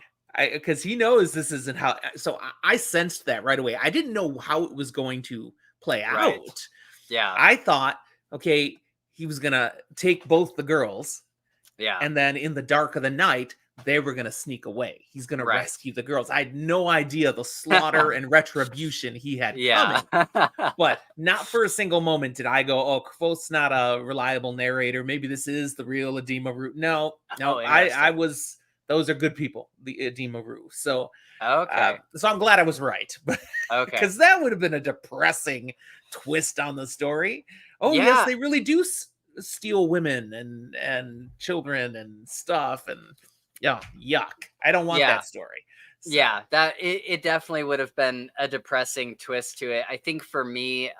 Because he knows this isn't how. So I sensed that right away. I didn't know how it was going to play out. Yeah. I thought, okay, he was going to take both the girls. Yeah. And then in the dark of the night, they were going to sneak away. He's going to rescue the girls. I had no idea the slaughter and retribution he had coming. But not for a single moment did I go, oh, Kvoth's not a reliable narrator. Maybe this is the real Edema Root. No, I was, those are good people, the Edema Root. So, so I'm glad I was right. Because that would have been a depressing twist on the story. Oh, yes, they really do steal women and children and stuff, and yuck. I don't want that story. So. Yeah, that it definitely would have been a depressing twist to it. I think for me,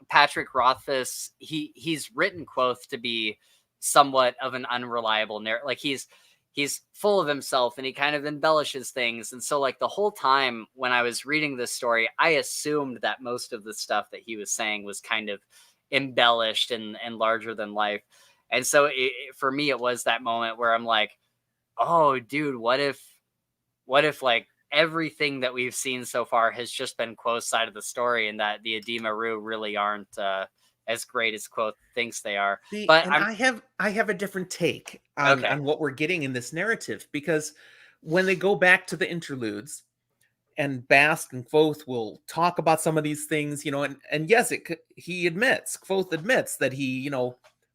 Patrick Rothfuss, he's written Quoth to be somewhat of an unreliable narrator. Like he's full of himself and he kind of embellishes things. And so like the whole time when I was reading this story, I assumed that most of the stuff that he was saying was kind of embellished and larger than life. And so for me, it was that moment where I'm like, oh, dude, what if like everything that we've seen so far has just been Quoth's side of the story, and that the Edema Ru really aren't as great as Quoth thinks they are. But I have a different take on what we're getting in this narrative, because when they go back to the interludes and Bast and Quoth will talk about some of these things, and yes, Quoth admits that he,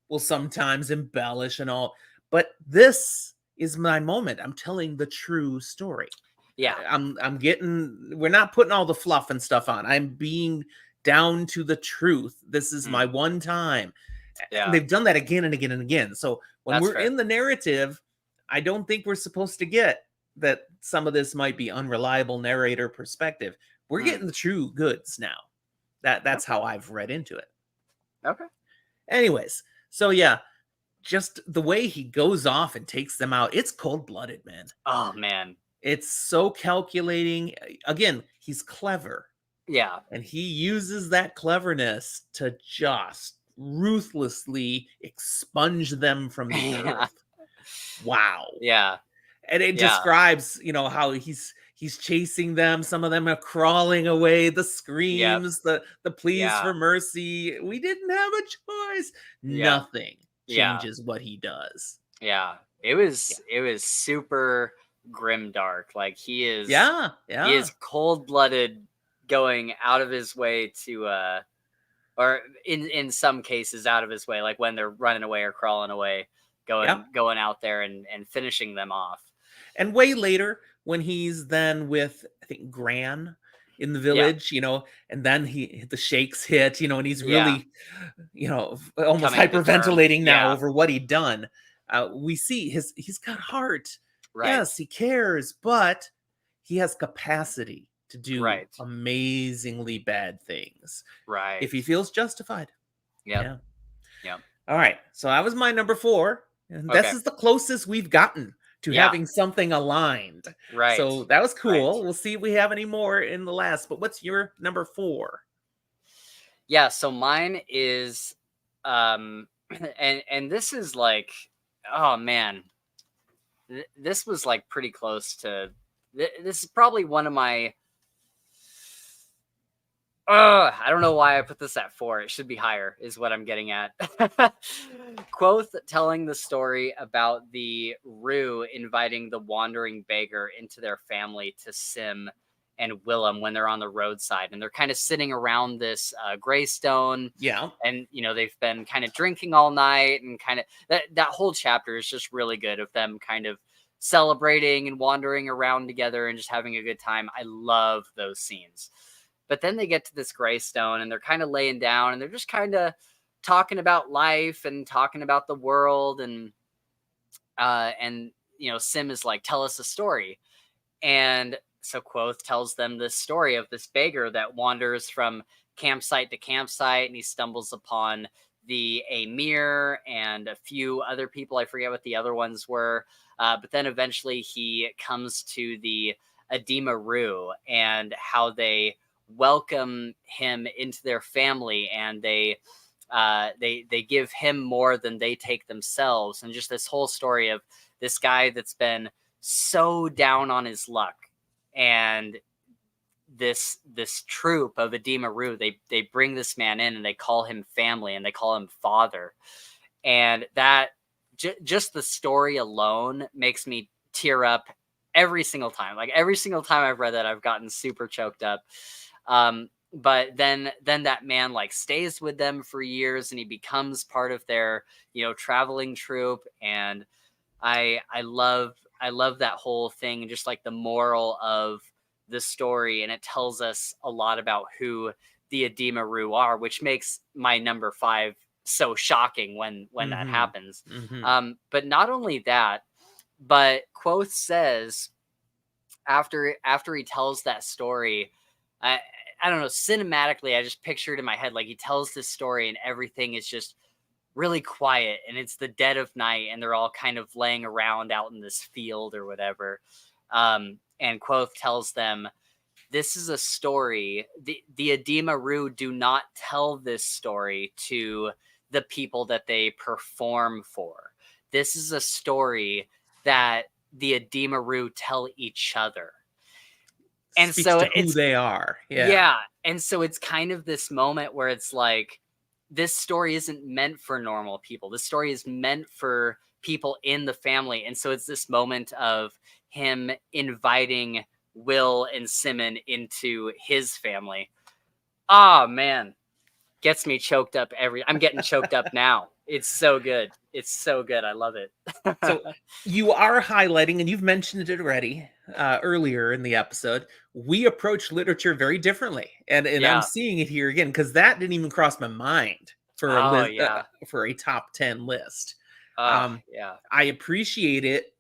will sometimes embellish and all, but this is my moment. I'm telling the true story. Yeah. We're not putting all the fluff and stuff on. I'm being down to the truth. This is my one time. And Yeah. they've done that again and again and again. So when That's we're fair. in the narrative, I don't think we're supposed to get that some of this might be unreliable narrator perspective. We're Mm. getting the true goods now. That's Okay. how I've read into it. Okay. Anyways, so yeah, just the way he goes off and takes them out, it's cold-blooded, man. Oh man. It's so calculating. Again, he's clever, Yeah. and he uses that cleverness to just ruthlessly expunge them from the Yeah. earth. Wow. Yeah. And it Yeah. describes, how he's chasing them. Some of them are crawling away, the Yep. screams, the pleas Yeah. for mercy. We didn't have a choice. Yeah. Nothing Yeah. changes what he does. Yeah. Yeah. It was super grim dark. Like he is Yeah. cold-blooded, going out of his way to or in some cases out of his way, like when they're running away or crawling away, Yeah. going out there and finishing them off. And way later, when he's then with, I think, Gran in the Yeah. village, and then the shakes hit, and he's Yeah. really, almost Coming to terms. hyperventilating now Yeah. over what he'd done. We see he's got heart. Right. Yes, he cares, but he has capacity to do Right. amazingly bad things Right. if he feels justified. Yep. Yeah. Yep. All right. So that was my number 4. And Okay. this is the closest we've gotten to Yeah. having something aligned. Right. So that was cool. Right. We'll see if we have any more in the last. But what's your number 4? Yeah, so mine is and this is like, oh man. This was like pretty close to this is probably one of my I don't know why I put this at 4. It should be higher, is what I'm getting at. Quoth telling the story about the Rue inviting the wandering beggar into their family to Sim and Willem when they're on the roadside. And they're kind of sitting around this greystone. Yeah. And, they've been kind of drinking all night, and kind of that whole chapter is just really good, of them kind of celebrating and wandering around together and just having a good time. I love those scenes. But then they get to this greystone and they're kind of laying down and they're just kind of talking about life and talking about the world. And Sim is like, tell us a story. And so Quoth tells them this story of this beggar that wanders from campsite to campsite, and he stumbles upon the Amir and a few other people. I forget what the other ones were. But then eventually he comes to the Edema Rue and how they welcome him into their family, and they give him more than they take themselves. And just this whole story of this guy that's been so down on his luck, and this troop of Edema Rue, they bring this man in and they call him family and they call him father. And that just the story alone makes me tear up every single time. Like every single time I've read that, I've gotten super choked up. But then that man like stays with them for years, and he becomes part of their, traveling troupe. And I love that whole thing, just like the moral of the story. And it tells us a lot about who the Edema Rue are, which makes my number 5 so shocking when that happens. But not only that, but Quoth says after he tells that story, I don't know, cinematically, I just pictured in my head, like he tells this story and everything is just really quiet, and it's the dead of night, and they're all kind of laying around out in this field or whatever. And Quoth tells them, this is a story. The Edema Rue do not tell this story to the people that they perform for. This is a story that the Edema Rue tell each other. And Speaks so to who they are. Yeah. And so it's kind of this moment where it's like, this story isn't meant for normal people. This story is meant for people in the family. And so it's this moment of him inviting Will and Simon into his family. Oh man, gets me choked up I'm getting choked up now. It's so good. It's so good. I love it. So you are highlighting, and you've mentioned it already earlier in the episode, we approach literature very differently. And Yeah. I'm seeing it here again, because that didn't even cross my mind. for a Oh list yeah. for a top 10 list. Yeah. I appreciate it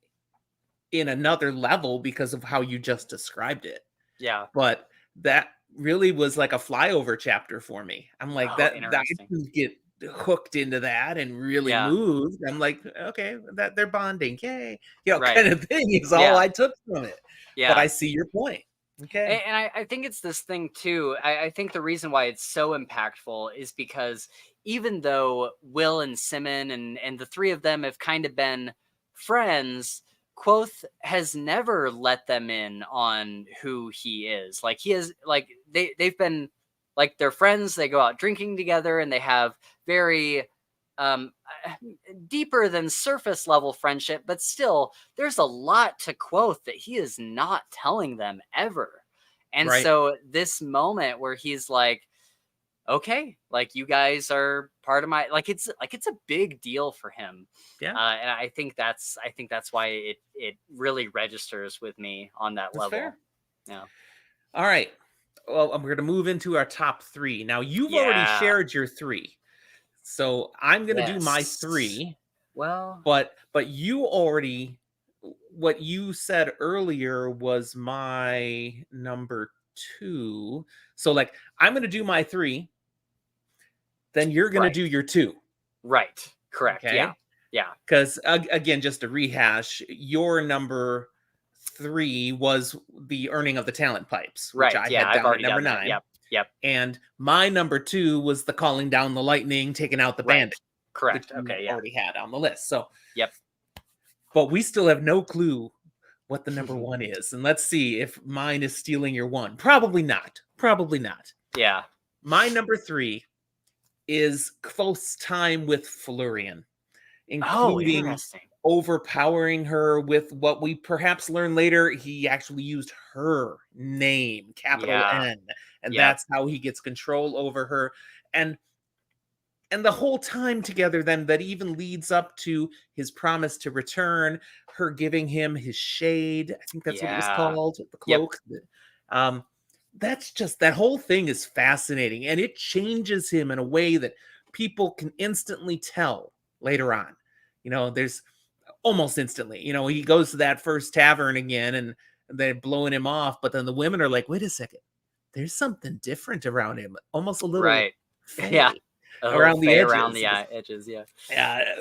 in another level because of how you just described it. Yeah. But that really was like a flyover chapter for me. I'm like Oh, that I interesting. didn't get hooked into that and really Yeah. moved. I'm like, okay, that they're bonding, yay, Right. kind of thing is all Yeah. I took from it. But Yeah. I see your point. Okay. And I think it's this thing too. I think the reason why it's so impactful is because even though Will and Simon and the three of them have kind of been friends, Quoth has never let them in on who he is. Like he has, like they've been like they're friends. They go out drinking together, and they have very um deeper than surface level friendship, but still there's a lot to Quoth that he is not telling them ever. And Right. so this moment where he's like, okay, like you guys are part of my, it's a big deal for him. Yeah. And I think that's why it really registers with me on that That's level. fair. Yeah. All right. Well, we're going to move into our top 3. Now, you've already Yeah. shared your 3. So, I'm going to do my Yes. 3, Well, but you already what you said earlier was my number 2. So, like, I'm going to do my 3, then you're going to right. do your 2, Right. Correct. Yeah. okay? Yeah. Cuz again, just to rehash, your number 3 was the earning of the talent pipes, which Right. I Yeah. had I've down at already number done that. 9. Yep. Yep. And my number 2 was the calling down the lightning, taking out the Right. bandit, which Correct. you Okay. Yeah. already had on the list. So, Yep. but we still have no clue what the number 1 is. And let's see if mine is stealing your 1. Probably not. Probably not. Yeah. My number 3 is close time with Florian, Oh, including interesting. overpowering her with what we perhaps learn later. He actually used her name, capital Yeah. N, and Yep. that's how he gets control over her. And the whole time together then that even leads up to his promise to return, her giving him his shade, I think that's what it was Yeah. called, the Yep. cloak. um that's just, that whole thing is fascinating, and it changes him in a way that people can instantly tell later on. There's almost instantly, he goes to that first tavern again, and they're blowing him off, but then the women are like, wait a second, there's something different around him, almost a little Right. Yeah. fey A little around the fey around edges. the edges. Yeah.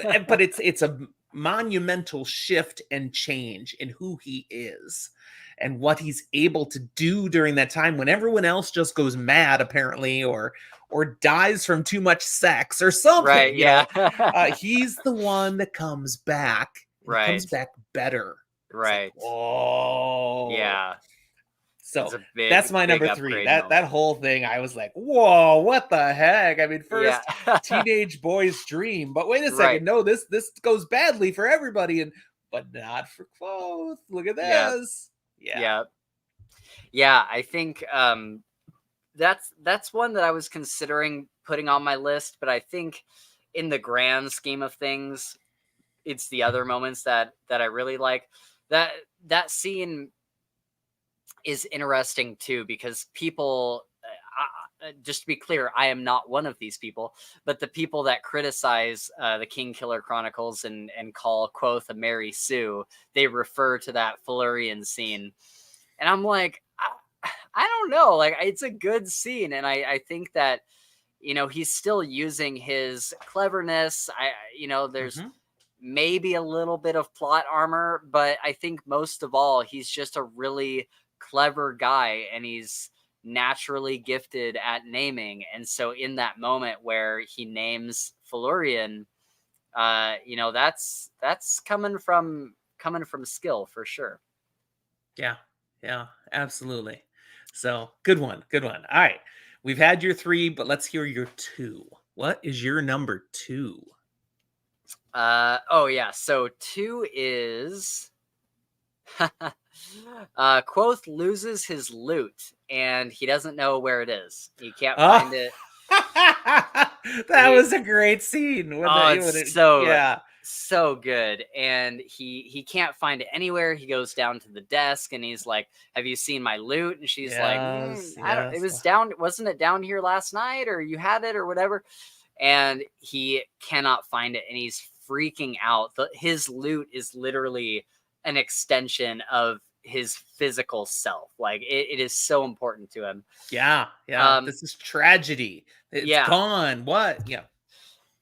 Yeah, but it's a monumental shift and change in who he is and what he's able to do during that time when everyone else just goes mad, apparently, or dies from too much sex or something. Right. Yeah. He's the one that comes back, and he comes Right. back better. It's like, Right. oh. Yeah. It's So a that's big, my big number 3. upgrade That moment. whole thing, I was like, whoa, what the heck? I mean, Yeah. first teenage boy's dream, but wait a Right. second, no, this goes badly for everybody, but not for Cloth. Look at Yeah. this. Yeah. Yeah. Yeah. I think that's one that I was considering putting on my list, but I think in the grand scheme of things, it's the other moments that I really like. That scene is interesting too, because people, just to be clear, I am not one of these people, but the people that criticize the Kingkiller Chronicles and call Quoth a Mary Sue, they refer to that Florian scene, and I'm like, I don't know, like it's a good scene, and I think that he's still using his cleverness. There's Mhm. maybe a little bit of plot armor, but I think most of all, he's just a really clever guy, and he's naturally gifted at naming. And so in that moment where he names Felurian, that's coming from skill for sure. Yeah. Yeah, absolutely. So, good one. Good one. All right. We've had your 3, but let's hear your 2. What is your number 2? Oh yeah, so 2 is Quoth loses his loot and he doesn't know where it is. He can't Oh, find it. that He, was a great scene. it's so Yeah. so good, and he can't find it anywhere. He goes down to the desk and he's like, "Have you seen my loot?" And she's like, Yes. "I don't. It Yes. was down. Wasn't it down here last night, or you had it, or whatever?" and he cannot find it, and he's freaking out. His lute is literally an extension of his physical self. Like it is so important to him. Yeah. This is tragedy. It's Yeah. gone. What? Yeah.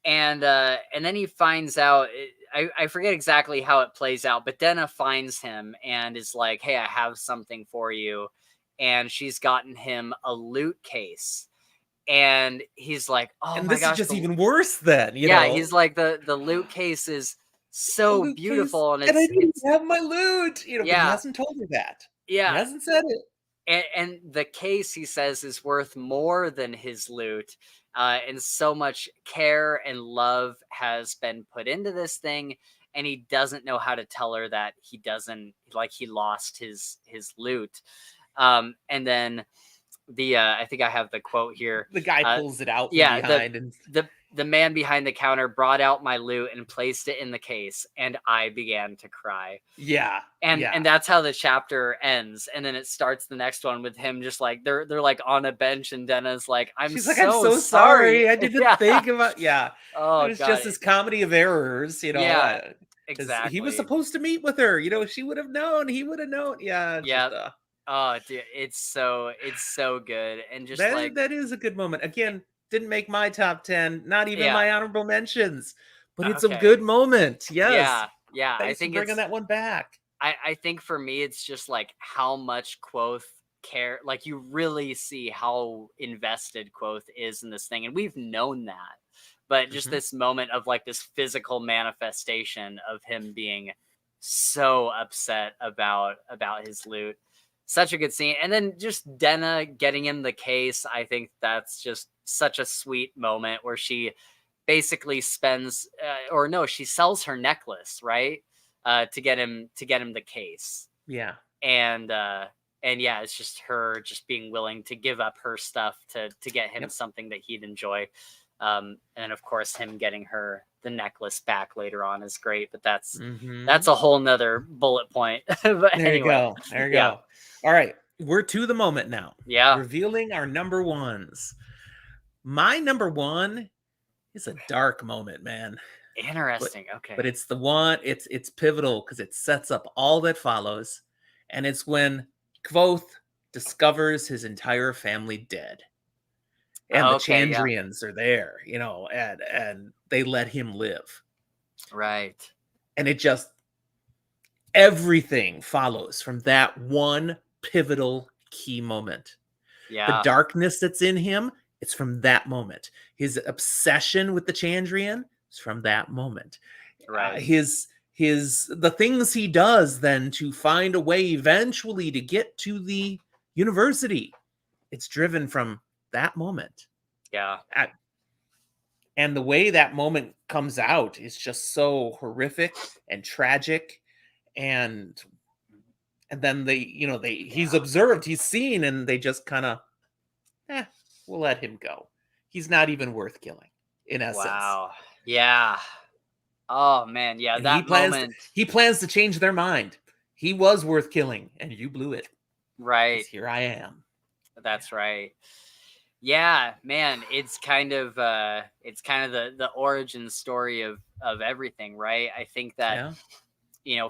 And then he finds out. I forget exactly how it plays out, but Denna finds him and is like, "Hey, I have something for you," and she's gotten him a lute case, and he's like, "Oh And my this is gosh!" just even worse then, He's like, the lute case is so Luke case, beautiful, and and I it's didn't have my loot, but he yeah, hasn't told her that. He yeah. hasn't said it. And the case, he says, is worth more than his loot, and so much care and love has been put into this thing, and he doesn't know how to tell her that he doesn't, like, he lost his loot. And then I think I have the quote here. The guy pulls it out from Yeah, behind, and the man behind the counter brought out my loot and placed it in the case, and I began to cry. yeah, And that's how the chapter ends, and then it starts the next one with him just like they're like on a bench, and Denna's like, she's like, "I'm so sorry. I didn't think about." Yeah, Oh, it was God. just this comedy of errors, Yeah, 'cause exactly. he was supposed to meet with her. She would have known. He would have known. Yeah, it's Yeah. just, Oh, dude, it's so good, and just like that is a good moment. Again, didn't make my top 10, not even yeah, my honorable mentions, but it's a okay, good moment. Yes, yeah. I thanks for think bringing that one back. I think for me, it's just like how much Quoth care. Like you really see how invested Quoth is in this thing, and we've known that, but just Mhm. this moment of like this physical manifestation of him being so upset about his loot. Such a good scene, and then just Denna getting him the case. I think that's just such a sweet moment where she basically spends, or no, she sells her necklace, right? To get him the case. Yeah. And yeah, it's just her just being willing to give up her stuff to get him Yep. something that he'd enjoy. And of course him getting her the necklace back later on is great, but that's a whole nother bullet point. But There you anyway, go. There you go. All right. We're to the moment now. Yeah. Revealing our number ones. My number one is a dark moment, man. Interesting. Okay. But it's the one, it's pivotal because it sets up all that follows. And it's when Kvothe discovers his entire family dead. And the Chandrians are there, and they let him live. Right. And it just, everything follows from that one pivotal key moment. Yeah. The darkness that's in him, it's from that moment. His obsession with the Chandrian is from that moment. Right. The things he does then to find a way eventually to get to the university, it's driven from that moment. Yeah. And the way that moment comes out is just so horrific and tragic. And then he's observed, he's seen, and they just kind of, we'll let him go. He's not even worth killing, in essence. Wow. Yeah. Oh man, yeah. And that moment. He plans to change their mind. He was worth killing, and you blew it. Right. Here I am. That's right. Yeah, man. It's kind of the origin story of everything, right? I think that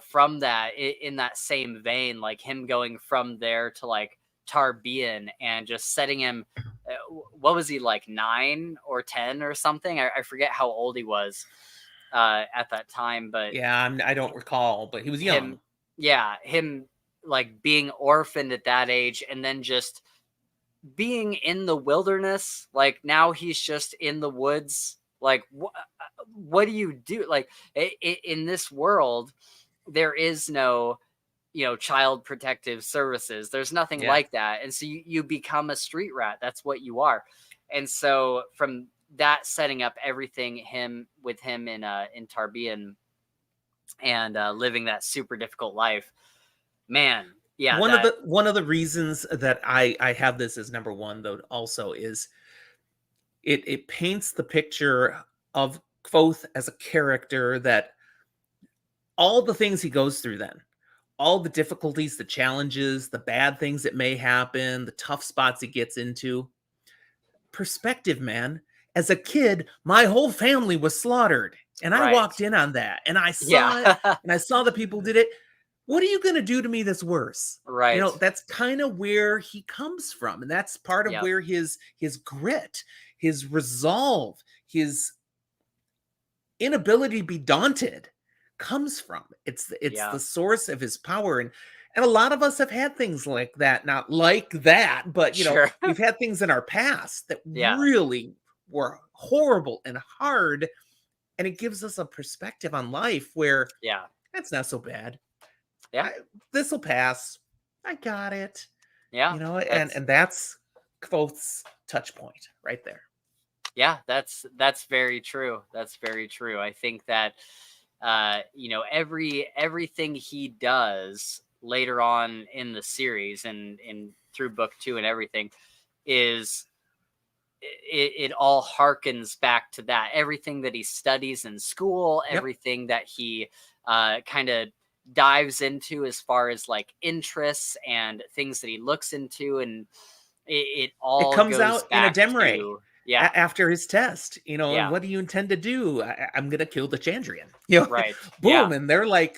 from that, in that same vein, like him going from there to like Tarbean and just setting him, what was he, like 9 or 10 or something? I forget how old he was at that time, but I don't recall, but he was young. Him like being orphaned at that age, and then just being in the wilderness. Like now he's just in the woods. Like what do you do? Like in this world, there is no child protective services. There's nothing like that, and so you become a street rat. That's what you are. And so from that, setting up everything with him in Tarbean, and living that super difficult life, man. Yeah, one of the reasons that I have this as number one, though, also is it paints the picture of Kvothe as a character, that all the things he goes through, then all the difficulties, the challenges, the bad things that may happen, the tough spots he gets into, perspective, man. as a kid, my whole family was slaughtered. And I Right. walked in on that and I saw it Yeah. and I saw the people did it. What are you going to do to me that's worse? You Right. know, that's kind of where he comes from. And that's part of Yep. where his grit, his resolve, his inability to be daunted comes from. It's Yeah. the source of his power. And a lot of us have had things like that, not like that, but you know, Sure. we've had things in our past that Yeah. really were horrible and hard, and it gives us a perspective on life where Yeah. that's not so bad. Yeah. I, this will pass. I got it. Yeah. You know, and That's and that's Quoth's touch point right there. Yeah, that's very true. That's very true. I think that everything he does later on in the series and in through book 2 and everything is it all harkens back to that. Everything that he studies in school, Yep. everything that he kind of dives into as far as like interests and things that he looks into, and it It all comes goes out in a back Demray to yeah, after his test, you know, and yeah, what do you intend to do? I'm going to kill the Chandrian. You know, right, yeah, boom. And they're like,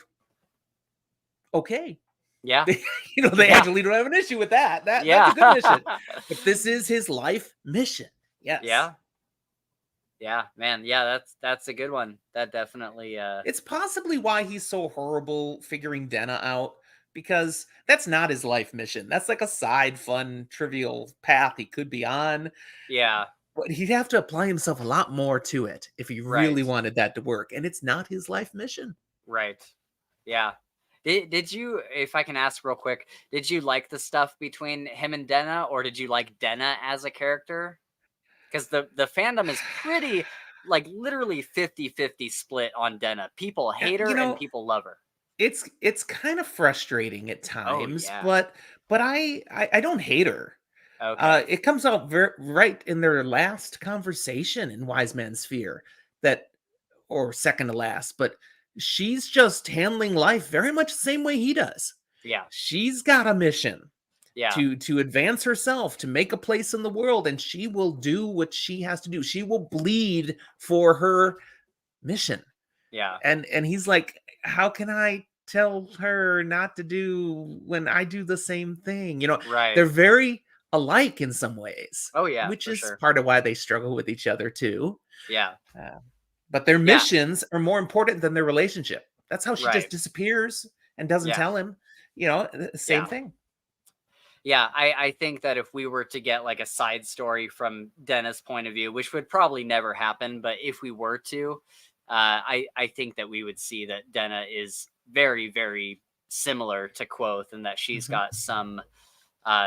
okay. yeah, They yeah, actually don't have an issue with that. That's a good yeah, mission. But this is his life mission. Yes. yeah, yeah, man, yeah. That's a good one. That definitely, It's possibly why he's so horrible figuring Denna out, because that's not his life mission. That's like a side, fun, trivial path he could be on. yeah, But he'd have to apply himself a lot more to it if he right, really wanted that to work. And it's not his life mission. right, yeah. Did you, if I can ask real quick, did you like the stuff between him and Denna, or did you like Denna as a character? Because the fandom is pretty, like, literally 50-50 split on Denna. People hate You her and know, people love her. it's kind of frustrating at Oh times, yeah. but I don't hate her. Okay. It comes out right in their last conversation in Wise Man's Fear, that, or second to last, but she's just handling life very much the same way he does. Yeah. She's got a mission Yeah. to advance herself, to make a place in the world, and she will do what she has to do. She will bleed for her mission. Yeah. And he's like, how can I tell her not to do when I do the same thing? Right. They're very alike in some ways, Oh yeah, which for is sure. part of why they struggle with each other too. Yeah. Uh, but their Yeah. missions are more important than their relationship. That's how she just Right. disappears and doesn't Yeah. tell him. Same Yeah. thing. Yeah. I think that if we were to get like a side story from Dennis' point of view, which would probably never happen, but if we were to, I think that we would see that Denna is very, very similar to Quoth, and that she's Mhm. got some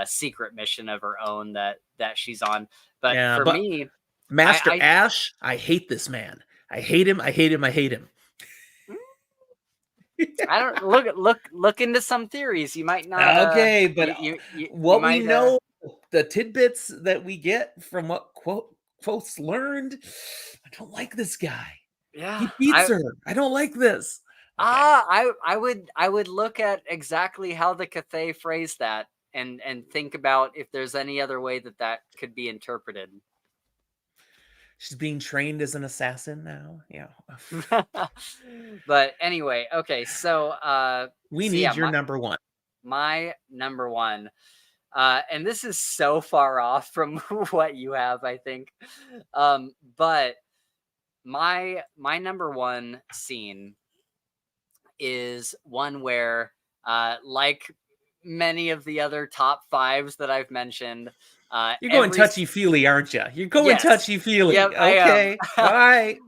secret mission of her own that she's on. But Yeah, for but me, Master I Ash, I hate this man. I hate him. I hate him. I hate him. I don't look into some theories. You might not Okay, but you what we might know, the tidbits that we get from what quotes learned, I don't like this guy. yeah, He beats her. I don't like this. Okay. I would look at exactly how the Cathay phrased that and think about if there's any other way that that could be interpreted. She's being trained as an assassin now. Yeah. But anyway, okay, We yeah, need your number one. my number one, and this is so far off from what you have, I think, but my number one scene is one where, like many of the other top fives that I've mentioned, You're going every touchy-feely, aren't you? You're going yes, touchy-feely. yep, I am. Okay. All right.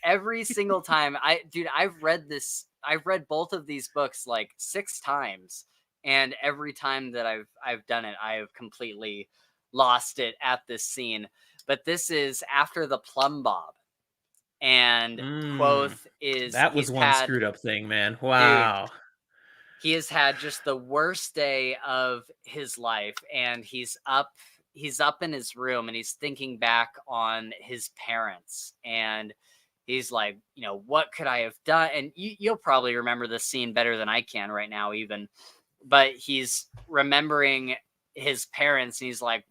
Every single time, I've read both of these books like 6 times, and every time that I've done it, I have completely lost it at this scene. But this is after the plumb bob, and Mm, Quoth is that was he's one had screwed up thing, man. dude, Wow. he has had just the worst day of his life, and he's up in his room and he's thinking back on his parents, and he's like, what could I have done? And you'll probably remember this scene better than I can right now even, but he's remembering his parents, and he's like,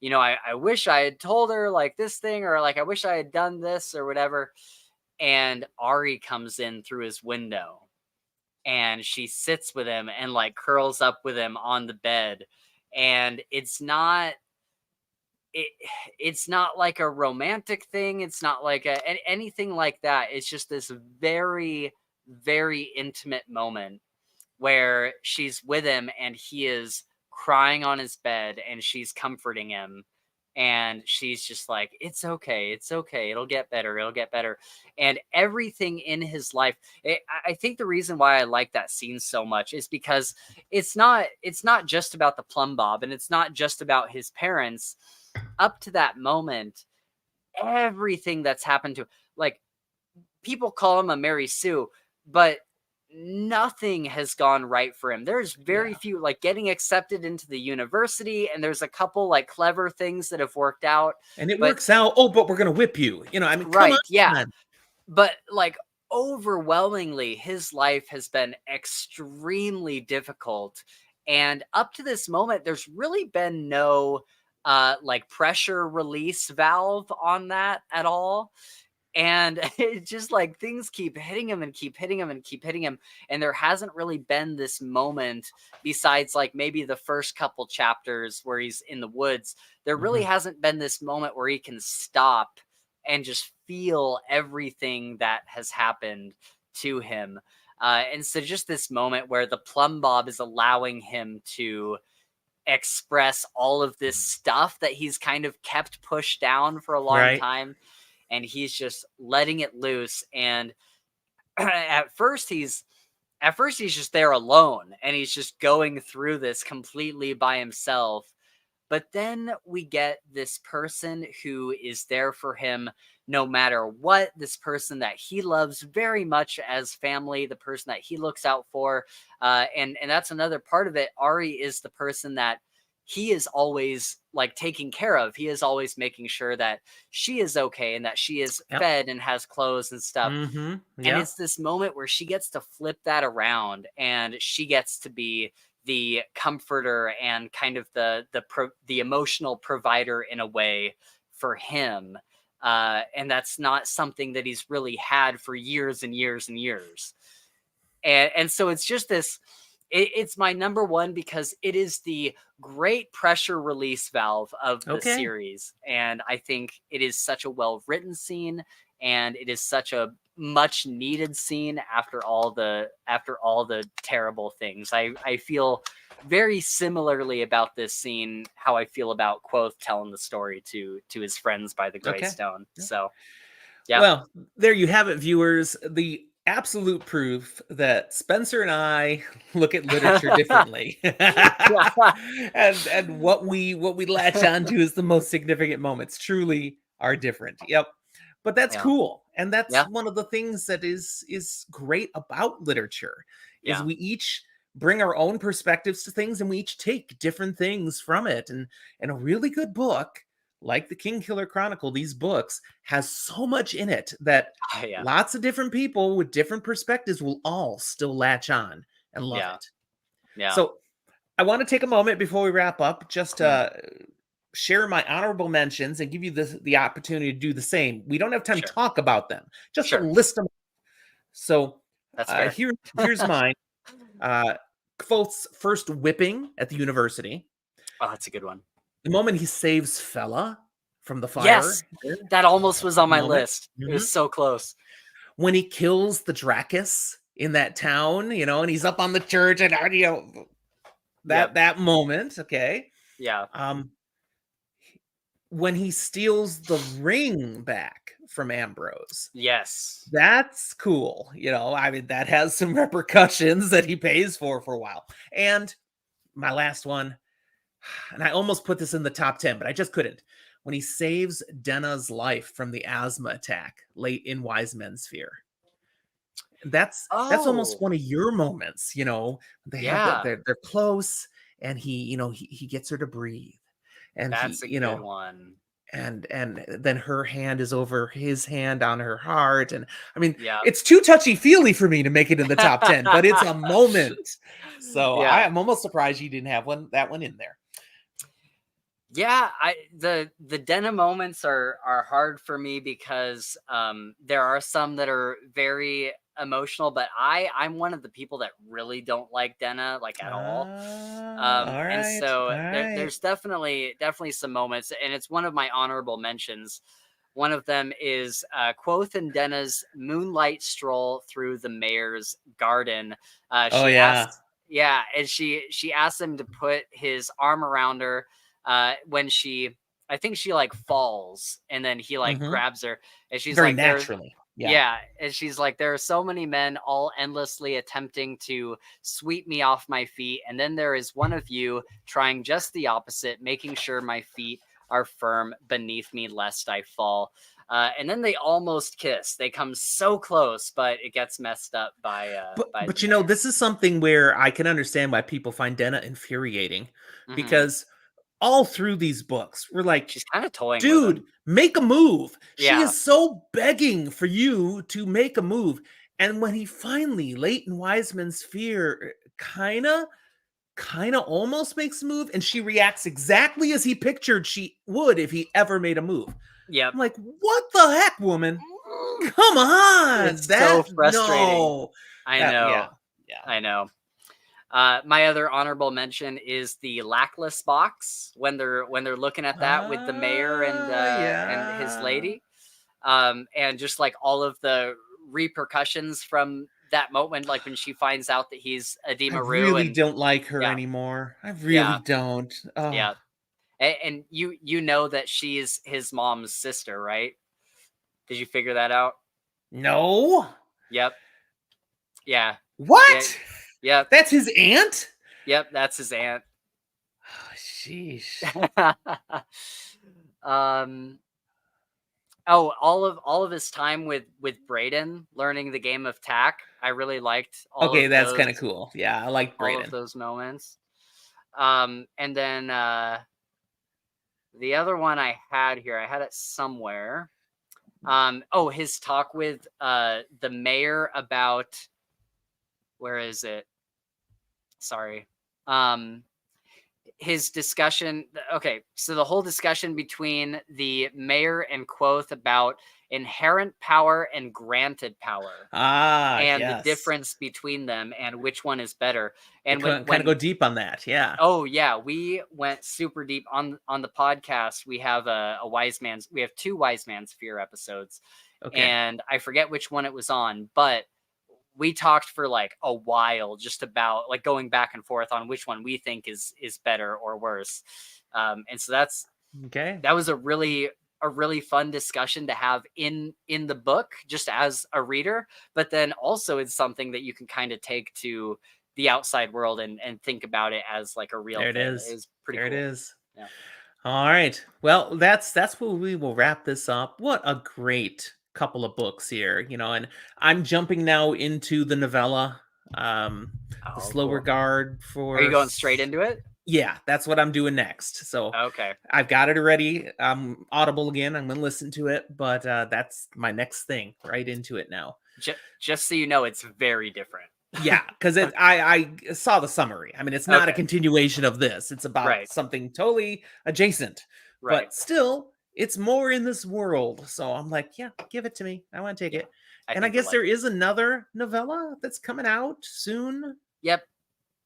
I wish I had told her like this thing, or like I wish I had done this or whatever. And Ari comes in through his window and she sits with him and like curls up with him on the bed. And it's not like a romantic thing. It's not like anything like that. It's just this very, very intimate moment where she's with him and he is crying on his bed and she's comforting him. And she's just like, it's okay. It's okay. It'll get better. It'll get better. And everything in his life, I think the reason why I like that scene so much is because it's not just about the plumb bob, and it's not just about his parents. Up to that moment, everything that's happened to, like, people call him a Mary Sue, but nothing has gone right for him. There's very few, like getting accepted into the university, and there's a couple like clever things that have worked out, and it works out. Oh, but we're gonna whip you. I mean, right? come on. Yeah, but like overwhelmingly, his life has been extremely difficult, and up to this moment, there's really been no like pressure release valve on that at all. And it's just like things keep hitting him and keep hitting him and keep hitting him. And there hasn't really been this moment besides like maybe the first couple chapters where he's in the woods. There really hasn't been this moment where he can stop and just feel everything that has happened to him. And so just this moment where the plumb bob is allowing him to express all of this stuff that he's kind of kept pushed down for a long time. And he's just letting it loose. And at first he's just there alone, and he's just going through this completely by himself. But then we get this person who is there for him no matter what, this person that he loves very much as family, the person that he looks out for. And that's another part of it. Ari is the person that he is always like taking care of. He is always making sure that she is okay and that she is fed and has clothes and stuff. And it's this moment where she gets to flip that around, and she gets to be the comforter and kind of the emotional provider in a way for him. And that's not something that he's really had for years and years and years. And so it's just this, it's my number one because it is the great pressure release valve of the series. And I think it is such a well-written scene, and it is such a much needed scene after all the terrible things. I feel very similarly about this scene how I feel about Quoth telling the story to his friends by the Greystone. So well, there you have it, viewers. The absolute proof that Spencer and I look at literature differently. and what we latch onto is the most significant moments truly are different. But that's cool. And that's one of the things that is great about literature is we each bring our own perspectives to things, and we each take different things from it. And a really good book like the Kingkiller Chronicle, these books has so much in it that lots of different people with different perspectives will all still latch on and love it. So I want to take a moment before we wrap up just to share my honorable mentions and give you the opportunity to do the same. We don't have time to talk about them, just to list them. So here's mine. Quoth's first whipping at the university. Oh, that's a good one. The moment he saves Fella from the fire. Yes, that almost was on my list. It was so close. When he kills the Dracus in that town, and he's up on the church, and that moment. Yeah. When he steals the ring back from Ambrose. Yes. That's cool. I mean, that has some repercussions that he pays for a while. And my last one, and I almost put this in the top 10, but I just couldn't. When he saves Denna's life from the asthma attack late in Wise Men's Fear. That's almost one of your moments, They have they're close, and he gets her to breathe. And that's a good one. And then her hand is over his hand on her heart. And I mean, it's too touchy-feely for me to make it in the top 10, but it's a moment. So I'm almost surprised you didn't have that one in there. Yeah, the Denna moments are hard for me because there are some that are very emotional, but I'm one of the people that really don't like Denna like at all. All And right, so all right. there's definitely some moments, and it's one of my honorable mentions. One of them is Quoth and Denna's moonlight stroll through the mayor's garden. Oh She yeah. asks, yeah, and she asks him to put his arm around her when I think she like falls, and then he like Mm-hmm. grabs her, and she's Very like, "There's." naturally. Yeah. Yeah, and she's like, there are so many men all endlessly attempting to sweep me off my feet, and then there is one of you trying just the opposite, making sure my feet are firm beneath me lest I fall. And then they almost kiss. They come so close, but it gets messed up by the But you know, mayor. this is something where I can understand why people find Denna infuriating, Hmm. because all through these books, we're like, She's kind of toying with dude, him. make a move. She Yeah. is so begging for you to make a move. And when he finally, Leighton Wiseman's fear, kind of almost makes a move, and she reacts exactly as he pictured she would if he ever made a move. Yep. I'm like, what the heck, woman? Come on. It's so That, frustrating. no. I That, yeah. know. Yeah. I know. My other honorable mention is the Lackless box when they're looking at that with the mayor and his Yeah. lady, and just like all of the repercussions from that moment, like when she finds out that he's I Edema Rue, really and don't like her yeah, anymore. I really yeah, don't. Oh, yeah, and you know that she's his mom's sister, right? Did you figure that out? no. Yep. Yeah. Yeah. What? Yep. That's his aunt? Yep. That's his aunt. Oh, sheesh. um. Oh, all of his time with Brayden learning the game of tack. I really liked Okay, that's kind of cool. Yeah, I like all of Brayden. those moments. And then the other one I had here, I had it somewhere. Oh, his talk with the mayor about, where is it? Sorry. His discussion. Okay, so the whole discussion between the mayor and Quoth about inherent power and granted power, Ah, and the yes. difference between them and which one is better. They And kind of when go deep on that. Yeah. oh yeah, we went super deep on the podcast. We have we have two Wise Man's Fear episodes, Okay. and I forget which one it was on, but we talked for like a while just about like going back and forth on which one we think is better or worse. And so Okay. that was a really fun discussion to have in the book just as a reader, but then also it's something that you can kind of take to the outside world and think about it as like a real There it thing. is. It was pretty There it cool. is. Yeah. All right. Well, that's where we will wrap this up. What a great couple of books here, and I'm jumping now into the novella, the Oh, Slow cool. Regard Are you for going straight into it? yeah, that's what I'm doing next. So Okay. I've got it already. I'm Audible again. I'm gonna listen to it, but that's my next thing. Right into it now. Just so you know, it's very different. Yeah, because I saw the summary. I mean, it's not a Okay. continuation of this. It's about Right. something totally adjacent, Right. but still, it's more in this world. So I'm like, yeah, give it to me. I want to take Yeah. it. I And I think you'll guess like there it. is another novella that's coming out soon. Yep.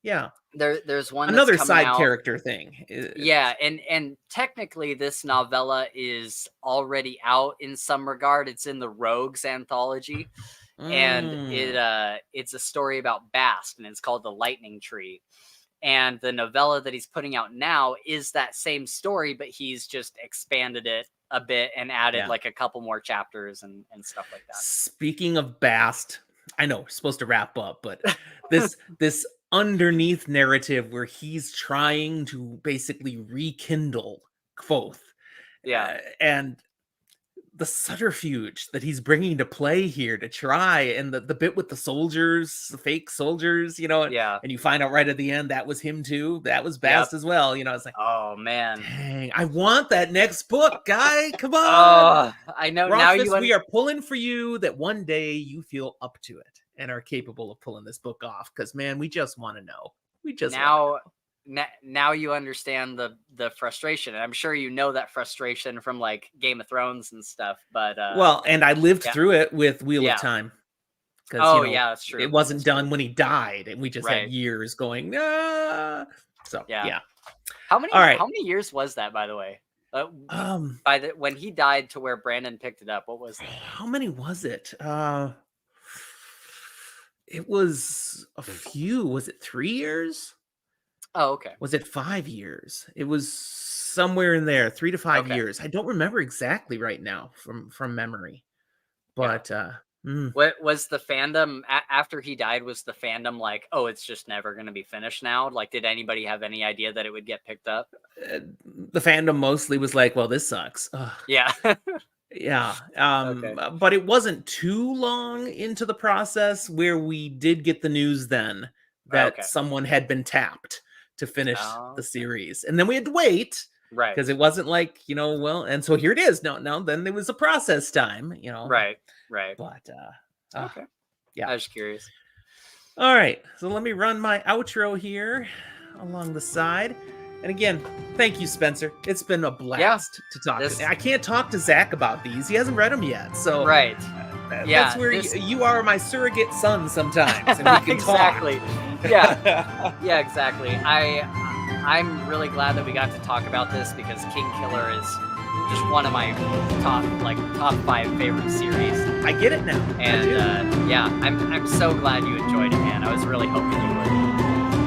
Yeah, There's one that's another coming side out. character thing. Yeah, and technically this novella is already out in some regard. It's in the Rogues anthology, and Mm, it's a story about Bast, and it's called The Lightning Tree. And the novella that he's putting out now is that same story, but he's just expanded it a bit and added yeah. like a couple more chapters and stuff like Speaking of Bast, I know we're supposed to wrap up, but this underneath narrative where he's trying to basically rekindle Quoth, that. and the subterfuge that he's bringing to play here to try, and the bit with the soldiers, the fake soldiers, Yeah. and you find out right at the end that was him too. That was Yep. Bast as well. It's like, Oh man. dang, I want that next book, guy. Come on. Oh, I know now Rothfuss, you we are pulling for you that one day you feel up to it and are capable of pulling this book off. Because, man, we just want to know. We just want to now know. now you understand the frustration. And I'm sure you know that frustration from like Game of Thrones and stuff. But well, and I lived yeah. through it with Wheel Yeah. of Time. Because Oh yeah, that's true. it wasn't That's done true. when he died, and we just had Right. years going. Ah! So Yeah. yeah. How All right. many years was that, by the way? When he died to where Brandon picked it up, what was that? How many was it? It was a few. Was it 3 years? Oh, okay. Was it 5 years? It was somewhere in there, 3 to 5 Okay. years. I don't remember exactly right now from memory. But What was the fandom after he died? Was the fandom like, oh, it's just never going to be finished now? Like, did anybody have any idea that it would get picked up? the fandom mostly was like, well, this sucks. Ugh. Yeah. Yeah. Okay. But it wasn't too long into the process where we did get the news then that Okay. someone had been tapped to finish Oh, the series. And then we had to wait right. because it wasn't like, well, and so here it is. No, then there was a process time, Right. But Okay. yeah. I was curious. All right. So let me run my outro here along the side. And again, thank you, Spencer. It's been a blast to talk. I can't talk to Zach about these. He hasn't read them yet. So right. That's where you are my surrogate son sometimes. And we can exactly. talk. Yeah. Yeah, exactly. I'm really glad that we got to talk about this because Kingkiller is just one of my top 5 favorite series. I get it now. And yeah, I'm so glad you enjoyed it, man. I was really hoping you would.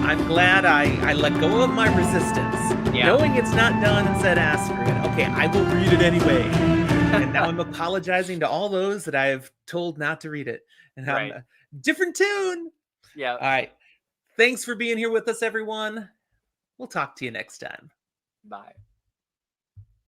I'm glad I let go of my resistance. Yeah. Knowing it's not done and said, screw it. Okay, I will read it anyway. And now I'm apologizing to all those that I've told not to read it. And I'm a different tune. Yeah. All right. Thanks for being here with us, everyone. We'll talk to you next time. Bye.